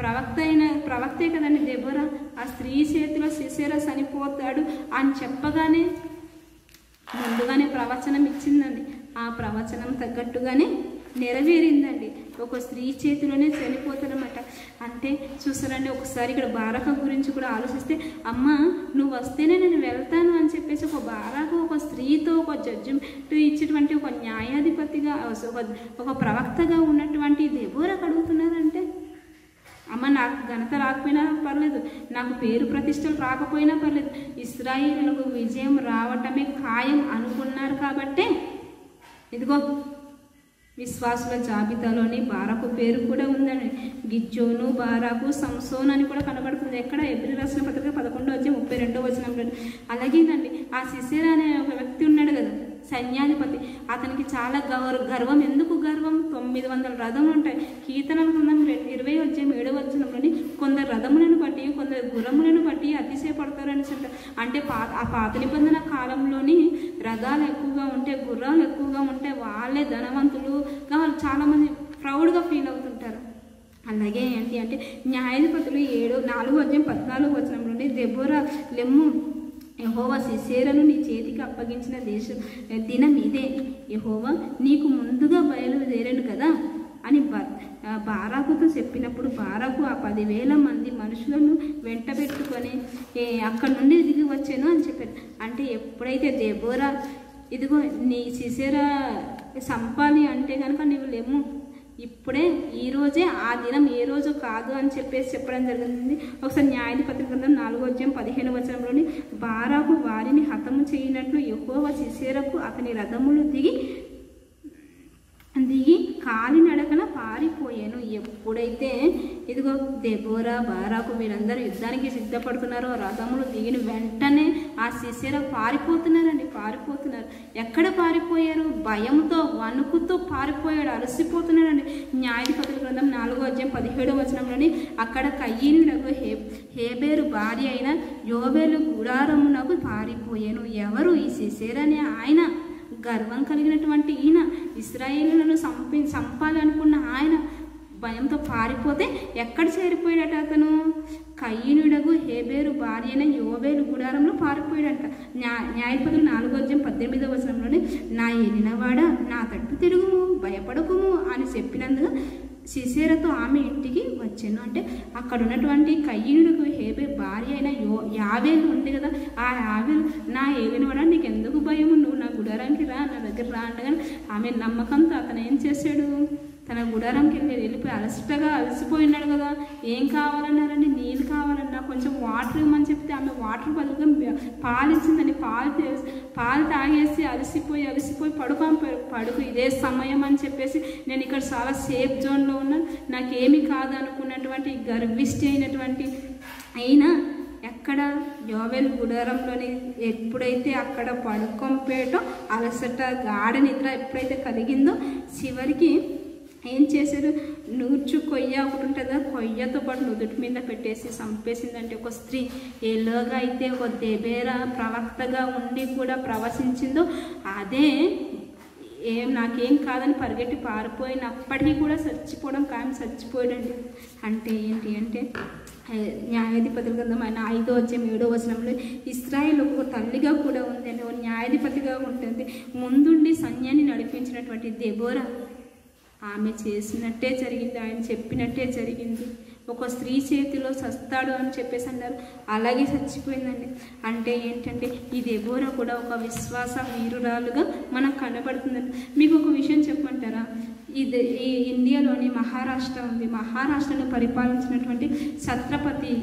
ప్రవక్తే కదండి దెబోరా. ఆ స్త్రీ చేతిలో సిసేరా చనిపోతాడు అని చెప్పగానే ముందుగానే ప్రవచనం ఇచ్చిందండి. ఆ ప్రవచనం తగ్గట్టుగానే నెరవేరిందండి. ఒక స్త్రీ చేతిలోనే చనిపోతాడనమాట. అంటే చూసారండి, ఒకసారి ఇక్కడ బారాక గురించి కూడా ఆలోచిస్తే, అమ్మ నువ్వు వస్తేనే నేను వెళ్తాను అని చెప్పేసి ఒక బారాక ఒక స్త్రీతో ఒక జడ్జిమెంట్ ఇచ్చేటువంటి ఒక న్యాయాధిపతిగా, ఒక ప్రవక్తగా ఉన్నటువంటి దెబోరాకు అడుగుతున్నారంటే, అమ్మ నాకు ఘనత రాకపోయినా పర్లేదు, నాకు పేరు ప్రతిష్టలు రాకపోయినా పర్లేదు, ఇశ్రాయేలులకు విజయం రావటమే ఖాయం అనుకున్నారు కాబట్టే ఇదిగో విశ్వాసుల జాబితాలోని బారాకు పేరు కూడా ఉందండి. గిజ్జోను, బారాకు, సంసోన్ అని కూడా కనబడుతుంది. ఎక్కడ? ఎబ్రీ రాసిన పత్రిక 11వ అధ్యాయం 32వ వచనంలో. అలాగేనండి, ఆ సిసేరా అనే ఒక వ్యక్తి ఉన్నాడు కదా, సైన్యాధిపతి. అతనికి చాలా గర్వం. ఎందుకు గర్వం? 900 రథములు ఉంటాయి. కీర్తనల గ్రంథం 20వ అధ్యాయం 7వ వచనంలోని కొందరు రథములను బట్టి, కొందరు గుర్రములను బట్టి అతిశయపడతారని అంటారు. అంటే ఆ పాత నిబంధన కాలంలోని రథాలు ఎక్కువగా ఉంటే, గుర్రాలు ఎక్కువగా ఉంటే వాళ్ళే ధనవంతులుగా వాళ్ళు చాలామంది ప్రౌడ్గా ఫీల్ అవుతుంటారు. అలాగే ఏంటి అంటే న్యాయాధిపతులు 4వ అధ్యాయం 14వ వచనంలోని, దెబోరా లెమ్ము, యెహోవా సిసేరాను నీ చేతికి అప్పగించిన దినం ఇదే, యెహోవా నీకు ముందుగా బయలుదేరాను కదా అని బారాకుతో చెప్పినప్పుడు, బారాకు ఆ 10,000 మంది మనుషులను వెంట పెట్టుకొని అక్కడి నుండి దిగి వచ్చాను అని చెప్పారు. అంటే ఎప్పుడైతే దెబోరా ఇదిగో నీ సిసేరా సంపాలి అంటే కనుక నీవు లేము, ఇప్పుడే ఈరోజే, ఆ దినం ఏ రోజు కాదు అని చెప్పేసి చెప్పడం జరిగింది. ఒకసారి న్యాయాధిపతి గ్రంథం 4వ అధ్యాయం 15వ వచనంలోని, బారాకు వారిని హతము చేయనట్లు యెహోవా సిసేరాకు అతని రథములు దిగి కాలినడకన పారిపోయాను. ఎప్పుడైతే ఇదిగో దెబోరా, బారాకు వీరందరూ యుద్ధానికి సిద్ధపడుతున్నారో రథములు దిగిన వెంటనే ఆ సిసేరా పారిపోతున్నారు. ఎక్కడ పారిపోయారు? భయంతో, వణుకుతో పారిపోయాడు, అలసిపోతున్నాడండి. న్యాయాధిపతుల గ్రంథం 4వ అధ్యాయం 17వ వచనంలోని, అక్కడ కయ్యీనునకు హేబేరు భార్య అయిన యోబేలు గుడారమునకు పారిపోయాను. ఎవరు? ఈ సిసేరా అనే ఆయన గర్వం కలిగినటువంటి ఈయన ఇశ్రాయేలులను చంపాలనుకున్న ఆయన భయంతో పారిపోతే ఎక్కడ చేరిపోయాడట? అతను కయీనుడగు హేబేరు భార్య అయిన యోబేలు గుడారంలో పారిపోయాడంట. న్యాయాధిపతులు 4:18 నా ఏలినవాడ నా తట్టు తిరుగుము, భయపడకుము అని చెప్పినందుకు సిసేరతో ఆమె ఇంటికి వచ్చాను. అంటే అక్కడ ఉన్నటువంటి కయీనుడికి హేబేరు భార్య అయిన యావేలు ఉంది కదా, ఆ యావేలు నా ఏలినవాడ నీకు ఎందుకు భయము, నువ్వు నా గుడారానికి రా, నా దగ్గర రా అంటగానే ఆమె నమ్మకంతో అతను ఏం చేశాడు? తన గుడారంకి వెళ్ళిపోయి అలసిపోయినాడు కదా. ఏం కావాలన్నారండి? నీళ్ళు కావాలన్నా, కొంచెం వాటర్ ఇవ్వమని చెప్తే ఆమె వాటర్ బదులుగా పాలు ఇచ్చిందని పాలు తాగేసి అలసిపోయి పడుకు ఇదే సమయం అని చెప్పేసి నేను ఇక్కడ చాలా సేఫ్ జోన్లో ఉన్నాను, నాకేమీ కాదు అనుకున్నటువంటి గర్విష్టి అయినటువంటి అయినా ఎక్కడ యోబేలు గుడారంలోని ఎప్పుడైతే అక్కడ పడుకోంపేయటం అలసట గాఢ నిద్ర ఎప్పుడైతే కలిగిందో చివరికి ఏం చేశారు? నూర్చు కొయ్య ఒకటి ఉంటుందా, కొయ్యతో పాటు నుదుటి మీద పెట్టేసి చంపేసిందంటే ఒక స్త్రీ ఎలాగా అయితే ఒక దెబేరా ప్రవక్తగా ఉండి కూడా ప్రవశించిందో అదే నాకేం కాదని పరిగెట్టి పారిపోయినప్పటికీ కూడా చచ్చిపోయాడండి. అంటే ఏంటి అంటే న్యాయాధిపతుల గ్రంథం 5:7 ఇశ్రాయేలు ఒక తల్లిగా కూడా ఉంది అని, న్యాయాధిపతిగా ఉంటుంది. ముందుండి సైన్యాన్ని నడిపించినటువంటి దెబోరా ఆమె చేసినట్టే జరిగింది, ఆయన చెప్పినట్టే జరిగింది. ఒక స్త్రీ చేతిలో చస్తాడు అని చెప్పేసి అన్నారు, అలాగే చచ్చిపోయిందండి. అంటే ఏంటంటే ఈ దెబోరా కూడా ఒక విశ్వాస వీరురాలుగా మనకు కనబడుతుందండి. మీకు ఒక విషయం చెప్పమంటారా? ఈ ఇండియాలోని మహారాష్ట్ర ఉంది. మహారాష్ట్రను పరిపాలించినటువంటి ఛత్రపతి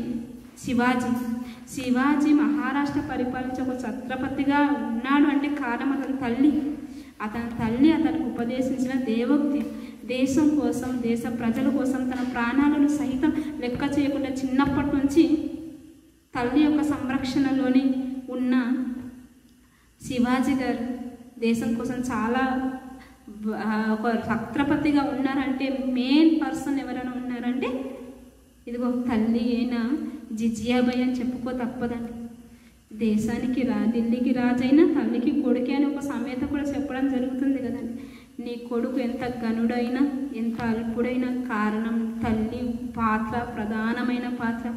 శివాజీ మహారాష్ట్ర పరిపాలించే ఒక ఛత్రపతిగా ఉన్నాడు అంటే కారణం అతని తల్లి అతనికి ఉపదేశించిన దేవోక్తి. దేశం కోసం, దేశ ప్రజల కోసం తన ప్రాణాలను సహితం లెక్క చేయకుండా చిన్నప్పటి నుంచి తల్లి యొక్క సంరక్షణలోని ఉన్న శివాజీ గారు దేశం కోసం చాలా ఒక ఛత్రపతిగా ఉన్నారంటే మెయిన్ పర్సన్ ఎవరైనా ఉన్నారంటే ఇదిగో తల్లి అయినా జిజియాబాయి అని చెప్పుకో తప్పదండి. దేశానికి ఢిల్లీకి రాజైనా తల్లికి కొడుకే అని ఒక సామెత కూడా చెప్పడం జరుగుతుంది కదండి. నీ కొడుకు ఎంత గనుడైనా ఎంత అల్పుడైనా కారణం తల్లి పాత్ర, ప్రధానమైన పాత్ర.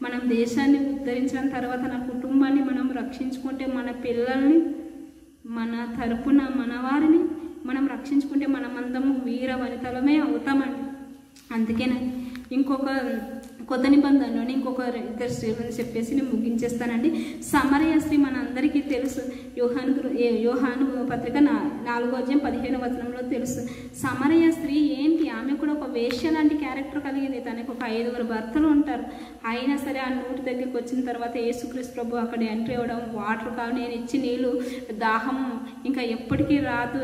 మనం దేశాన్ని ఉద్ధరించిన తర్వాత నా కుటుంబాన్ని మనం రక్షించుకుంటే, మన పిల్లల్ని మన తరపున మన వారిని మనం రక్షించుకుంటే మనమందము వీర వనితలమే అవుతామండి. అందుకేనా ఇంకొక కొత్త నిబంధనలోని ఇంకొక ఇద్దరు స్త్రీలను చెప్పేసి నేను ముగించేస్తానండి. సమరయ స్త్రీ మన అందరికీ తెలుసు. యోహాను పత్రిక 4:15 తెలుసు. సమరయ స్త్రీ ఏంటి? ఆమె కూడా ఒక వేశ్య లాంటి క్యారెక్టర్ కలిగింది. తనకు ఒక 5 భర్తలు ఉంటారు. అయినా సరే ఆ నూటి దగ్గరికి వచ్చిన తర్వాత యేసుక్రీస్తు ప్రభు అక్కడ ఎంట్రీ అవ్వడం, వాటర్ కావు నేను ఇచ్చి నీళ్ళు దాహం ఇంకా ఎప్పటికీ రాదు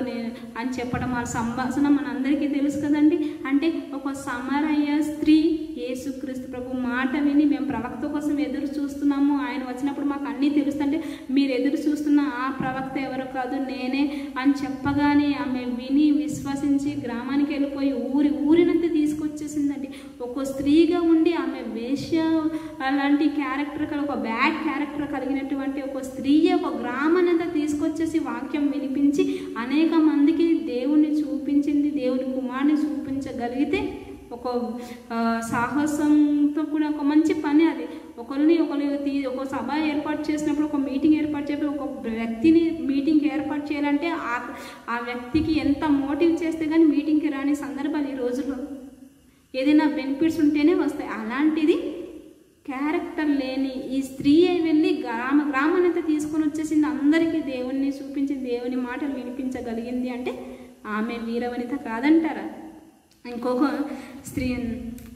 అని చెప్పడం, ఆ సంభాషణ మన అందరికీ తెలుసు కదండి. అంటే ఒక సమరయ స్త్రీ యేసుక్రీస్తు ప్రభు మాట విని మేము ప్రవక్త కోసం ఎదురు చూస్తున్నాము, ఆయన వచ్చినప్పుడు మాకు అన్నీ తెలుస్తుంటే మీరు ఎదురు చూస్తున్న ఆ ప్రవక్త ఎవరు కాదు నేనే అని చెప్పగానే ఆమె విని విశ్వసించి గ్రామానికి వెళ్ళిపోయి ఊరినంతా తీసుకొచ్చేసిందండి. ఒక స్త్రీగా ఉండి ఆమె వేశ్య అలాంటి క్యారెక్టర్ ఒక బ్యాడ్ క్యారెక్టర్ కలిగినటువంటి ఒక స్త్రీ ఒక గ్రామానంతా తీసుకొచ్చేసి వాక్యం వినిపించి అనేక మందికి దేవుణ్ణి చూపించింది. దేవుని కుమారుని చూపించగలిగితే ఒక సాహసంతో కూడా ఒక మంచి పని అది. ఒక సభ ఏర్పాటు చేసినప్పుడు, ఒక మీటింగ్ ఏర్పాటు చేసినప్పుడు, ఒక వ్యక్తిని మీటింగ్కి ఏర్పాటు చేయాలంటే ఆ వ్యక్తికి ఎంత మోటివ్ చేస్తే కానీ మీటింగ్కి రాని సందర్భాలు ఈ రోజుల్లో ఏదైనా బెనిఫిట్స్ ఉంటేనే వస్తాయి. అలాంటిది క్యారెక్టర్ లేని ఈ స్త్రీ వెళ్ళి గ్రామానంతా తీసుకొని వచ్చేసింది, అందరికీ దేవుణ్ణి చూపించింది, దేవుని మాటలు వినిపించగలిగింది అంటే ఆమె వీరవనిత కాదంటారా? ఇంకొక స్త్రీ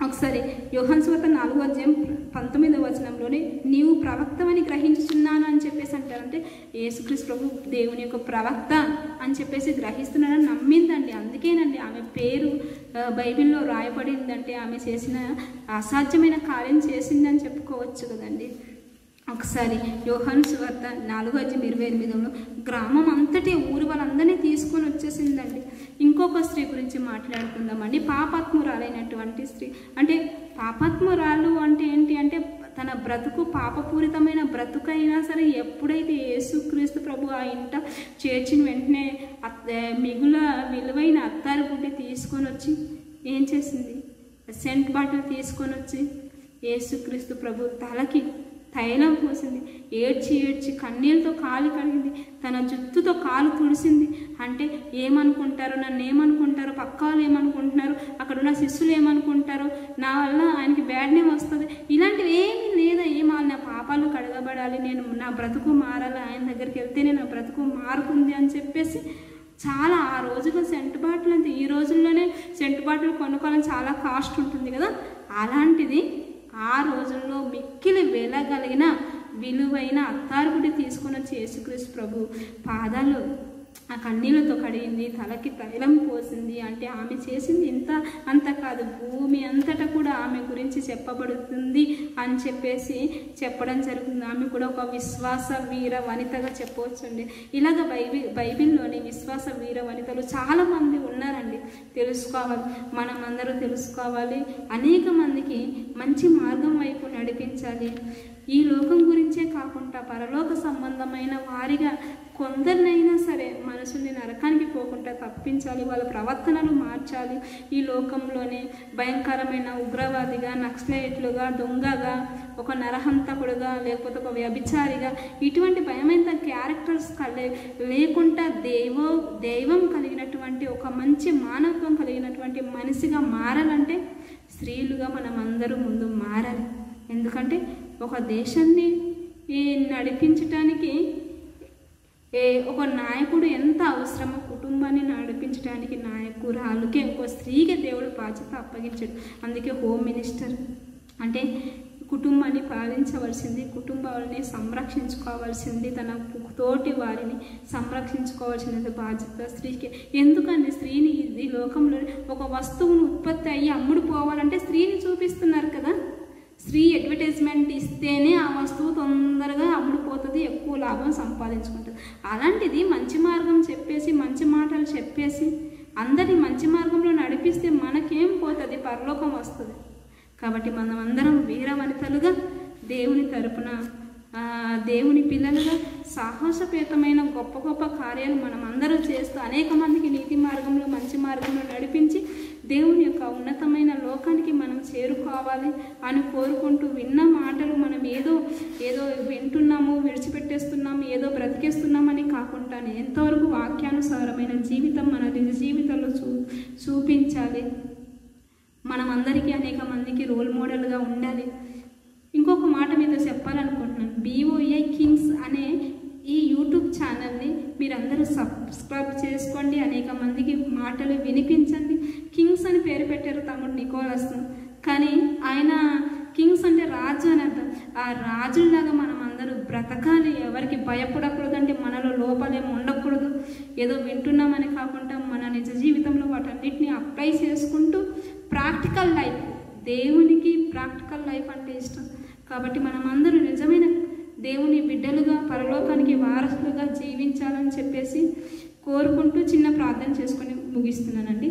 ఒకసారి యోహాను సువార్త 4:19 నీవు ప్రవక్తవని గ్రహించుచున్నాను అని చెప్పేసి అంటారంటే యేసుక్రీస్తు ప్రభు దేవుని యొక్క ప్రవక్త అని చెప్పేసి గ్రహిస్తున్నాడని నమ్మిందండి. అందుకేనండి ఆమె పేరు బైబిల్లో రాయబడిందంటే ఆమె చేసిన అసాధ్యమైన కార్యం చేసిందని చెప్పుకోవచ్చు కదండి. ఒకసారి యోహాను సువార్త 4:28 గ్రామం అంతటి ఊరి వాళ్ళందరినీ తీసుకొని వచ్చేసిందండి. ఇంకొక స్త్రీ గురించి మాట్లాడుకుందామండి. పాపాత్మురాలైనటువంటి స్త్రీ. అంటే పాపాత్మురాలు అంటే ఏంటి అంటే తన బ్రతుకు పాపపూరితమైన బ్రతుకైనా సరే ఎప్పుడైతే యేసుక్రీస్తు ప్రభు ఆ ఇంట చేర్చిన వెంటనే మిగుల విలువైన అత్తారు గుడ్డి తీసుకొని వచ్చి ఏం చేసింది? సెంట్ బాటిల్ తీసుకొని వచ్చి యేసుక్రీస్తు ప్రభు తలకి తైలం పోసింది. ఏడ్చి ఏడ్చి కన్నీళ్ళతో కాలు కడిగింది, తన జుత్తుతో కాలు తుడిసింది. అంటే ఏమనుకుంటారో, నన్ను ఏమనుకుంటారో, పక్క వాళ్ళు ఏమనుకుంటున్నారు, అక్కడ ఉన్న శిష్యులు ఏమనుకుంటారో, నా వల్ల ఆయనకి బ్యాడ్ నేమ్ వస్తుంది, ఇలాంటివి ఏమీ లేదా. నా పాపాలు కడగబడాలి, నేను నా బ్రతుకు మారాలి, ఆయన దగ్గరికి వెళ్తేనే నా బ్రతుకు మారుతుంది అని చెప్పేసి చాలా ఆ రోజుల్లో సెంట్ బాటిల్ అంతే. ఈ రోజుల్లోనే సెంట్ బాటిల్ కొనుక్కోవాలని చాలా కాస్ట్ ఉంటుంది కదా, అలాంటిది ఆ రోజుల్లో మిక్కిలి వెళ్ళగలిగిన విలువైన అత్తారుగుడి తీసుకున్న యేసుక్రీస్తు ప్రభు పాదాలు ఆ కన్నీళ్ళతో కడిగింది, తలకి తైలం పోసింది. అంటే ఆమె చేసింది ఇంత అంత కాదు, భూమి అంతటా కూడా ఆమె గురించి చెప్పబడుతుంది అని చెప్పేసి చెప్పడం జరుగుతుంది. ఆమె కూడా ఒక విశ్వాస వీర వనితగా చెప్పవచ్చండి. ఇలాగ బైబిల్లోని విశ్వాస వీర వనితలు చాలామంది ఉన్నారండి. తెలుసుకోవాలి, మనం అందరూ తెలుసుకోవాలి, అనేక మందికి మంచి మార్గం వైపు నడిపించాలి. ఈ లోకం గురించే కాకుండా పరలోక సంబంధమైన వారిగా కొందరినైనా సరే మనసుని నరకానికి పోకుండా తప్పించాలి, వాళ్ళ ప్రవర్తనలు మార్చాలి. ఈ లోకంలోనే భయంకరమైన ఉగ్రవాదిగా, నక్సలైట్లుగా, దొంగగా, ఒక నరహంతకుడుగా, లేకపోతే ఒక వ్యభిచారిగా, ఇటువంటి భయమైన క్యారెక్టర్స్ లేకుండా దైవం కలిగినటువంటి ఒక మంచి మానవత్వం కలిగినటువంటి మనిషిగా మారాలంటే స్త్రీలుగా మనం అందరూ ముందు మారాలి. ఎందుకంటే ఒక దేశాన్ని నడిపించటానికి ఒక నాయకుడు ఎంత అవసరమో, కుటుంబాన్ని నడిపించడానికి నాయకురాలుకే ఒక స్త్రీకి దేవుడు బాధ్యత అప్పగించాడు. అందుకే హోమ్ మినిస్టర్ అంటే కుటుంబాన్ని పాలించవలసింది, కుటుంబాలని సంరక్షించుకోవాల్సింది, తన తోటి వారిని సంరక్షించుకోవాల్సినది బాధ్యత స్త్రీకి. ఎందుకంటే స్త్రీని ఈ లోకంలో ఒక వస్తువును ఉత్పత్తి అయ్యి అమ్ముడు పోవాలంటే స్త్రీని చూపిస్తున్నారు కదా. స్త్రీ అడ్వర్టైజ్మెంట్ ఇస్తేనే ఆ వస్తువు తొందరగా అమ్ముడుపోతుంది, ఎక్కువ లాభం సంపాదించుకుంటుంది. అలాంటిది మంచి మార్గం చెప్పేసి, మంచి మాటలు చెప్పేసి అందరినీ మంచి మార్గంలో నడిపిస్తే మనకేం పోతుంది? పరలోకం వస్తుంది. కాబట్టి మనం అందరం వీర వనితలుగా దేవుని తరపున, దేవుని పిల్లలుగా సాహసపేతమైన గొప్ప గొప్ప కార్యాలు మనం అందరం చేస్తూ అనేక మందికి నీతి మార్గంలో, మంచి మార్గంలో నడిపించి దేవుని యొక్క ఉన్నతమైన లోకానికి మనం చేరుకోవాలి అని కోరుకుంటూ, విన్న మాటలు మనం ఏదో వింటున్నాము, విడిచిపెట్టేస్తున్నాము, ఏదో బ్రతికేస్తున్నామని కాకుండా ఎంతవరకు వాక్యానుసారమైన జీవితం మన నిజ జీవితంలో చూపించాలి. మనం అందరికీ అనేక మందికి రోల్ మోడల్గా ఉండాలి. ఇంకొక మాట మీతో చెప్పాలనుకుంటున్నాను. BOA కింగ్స్ అనే ఈ యూట్యూబ్ ఛానల్ని మీరందరూ సబ్స్క్రైబ్ చేసుకోండి, అనేక మందికి మాటలు వినిపించండి. కింగ్స్ అని పేరు పెట్టారు తమ్ముడు నికోలస్, కానీ ఆయన కింగ్స్ అంటే రాజు అని అర్థం. ఆ రాజులాగా మనం అందరూ బ్రతకాలి, ఎవరికి భయపడకూడదు, అంటే మనలో లోపాలేం ఉండకూడదు. ఏదో వింటున్నామని కాకుండా మన నిజ జీవితంలో వాటన్నిటిని అప్లై చేసుకుంటూ ప్రాక్టికల్ లైఫ్, దేవునికి ప్రాక్టికల్ లైఫ్ అంటే ఇష్టం. కాబట్టి మనం అందరూ నిజమైన దేవుని బిడ్డలుగా, పరలోకానికి వారసులుగా జీవించాలని చెప్పేసి కోరుకుంటూ చిన్న ప్రార్థన చేసుకొని ముగిస్తున్నానండి.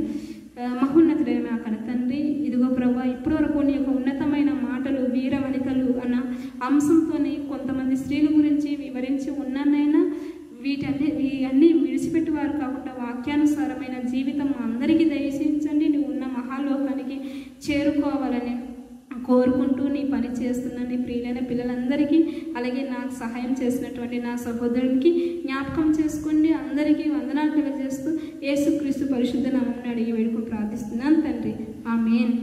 మహోన్నతుడైన మా కన్న తండ్రి, ఇదిగో ప్రభువా, ఇప్పటివరకు నీ యొక్క ఉన్నతమైన మాటలు, వీర వనితలు అన్న అంశంతో కొంతమంది స్త్రీల గురించి వివరించి ఉన్నానైనా వీటన్నీ విడిచిపెట్టేవారు కాకుండా వాక్యానుసారమైన జీవితం అందరికీ దయచేయించండి. నువ్వు ఉన్న మహాలోకానికి చేరుకోవాలని కోరుకుంటూ నీ పని చేస్తున్న నీ ప్రియులైన పిల్లలందరికీ, అలాగే నాకు సహాయం చేసినటువంటి నా సహోదరునికి జ్ఞాపకం చేసుకోండి. అందరికీ వందనాలు తెలియజేస్తూ యేసుక్రీస్తు పరిశుద్ధ నామమున అడిగి వేడుకొని ప్రార్థిస్తున్నాను తండ్రి. ఆమేన్.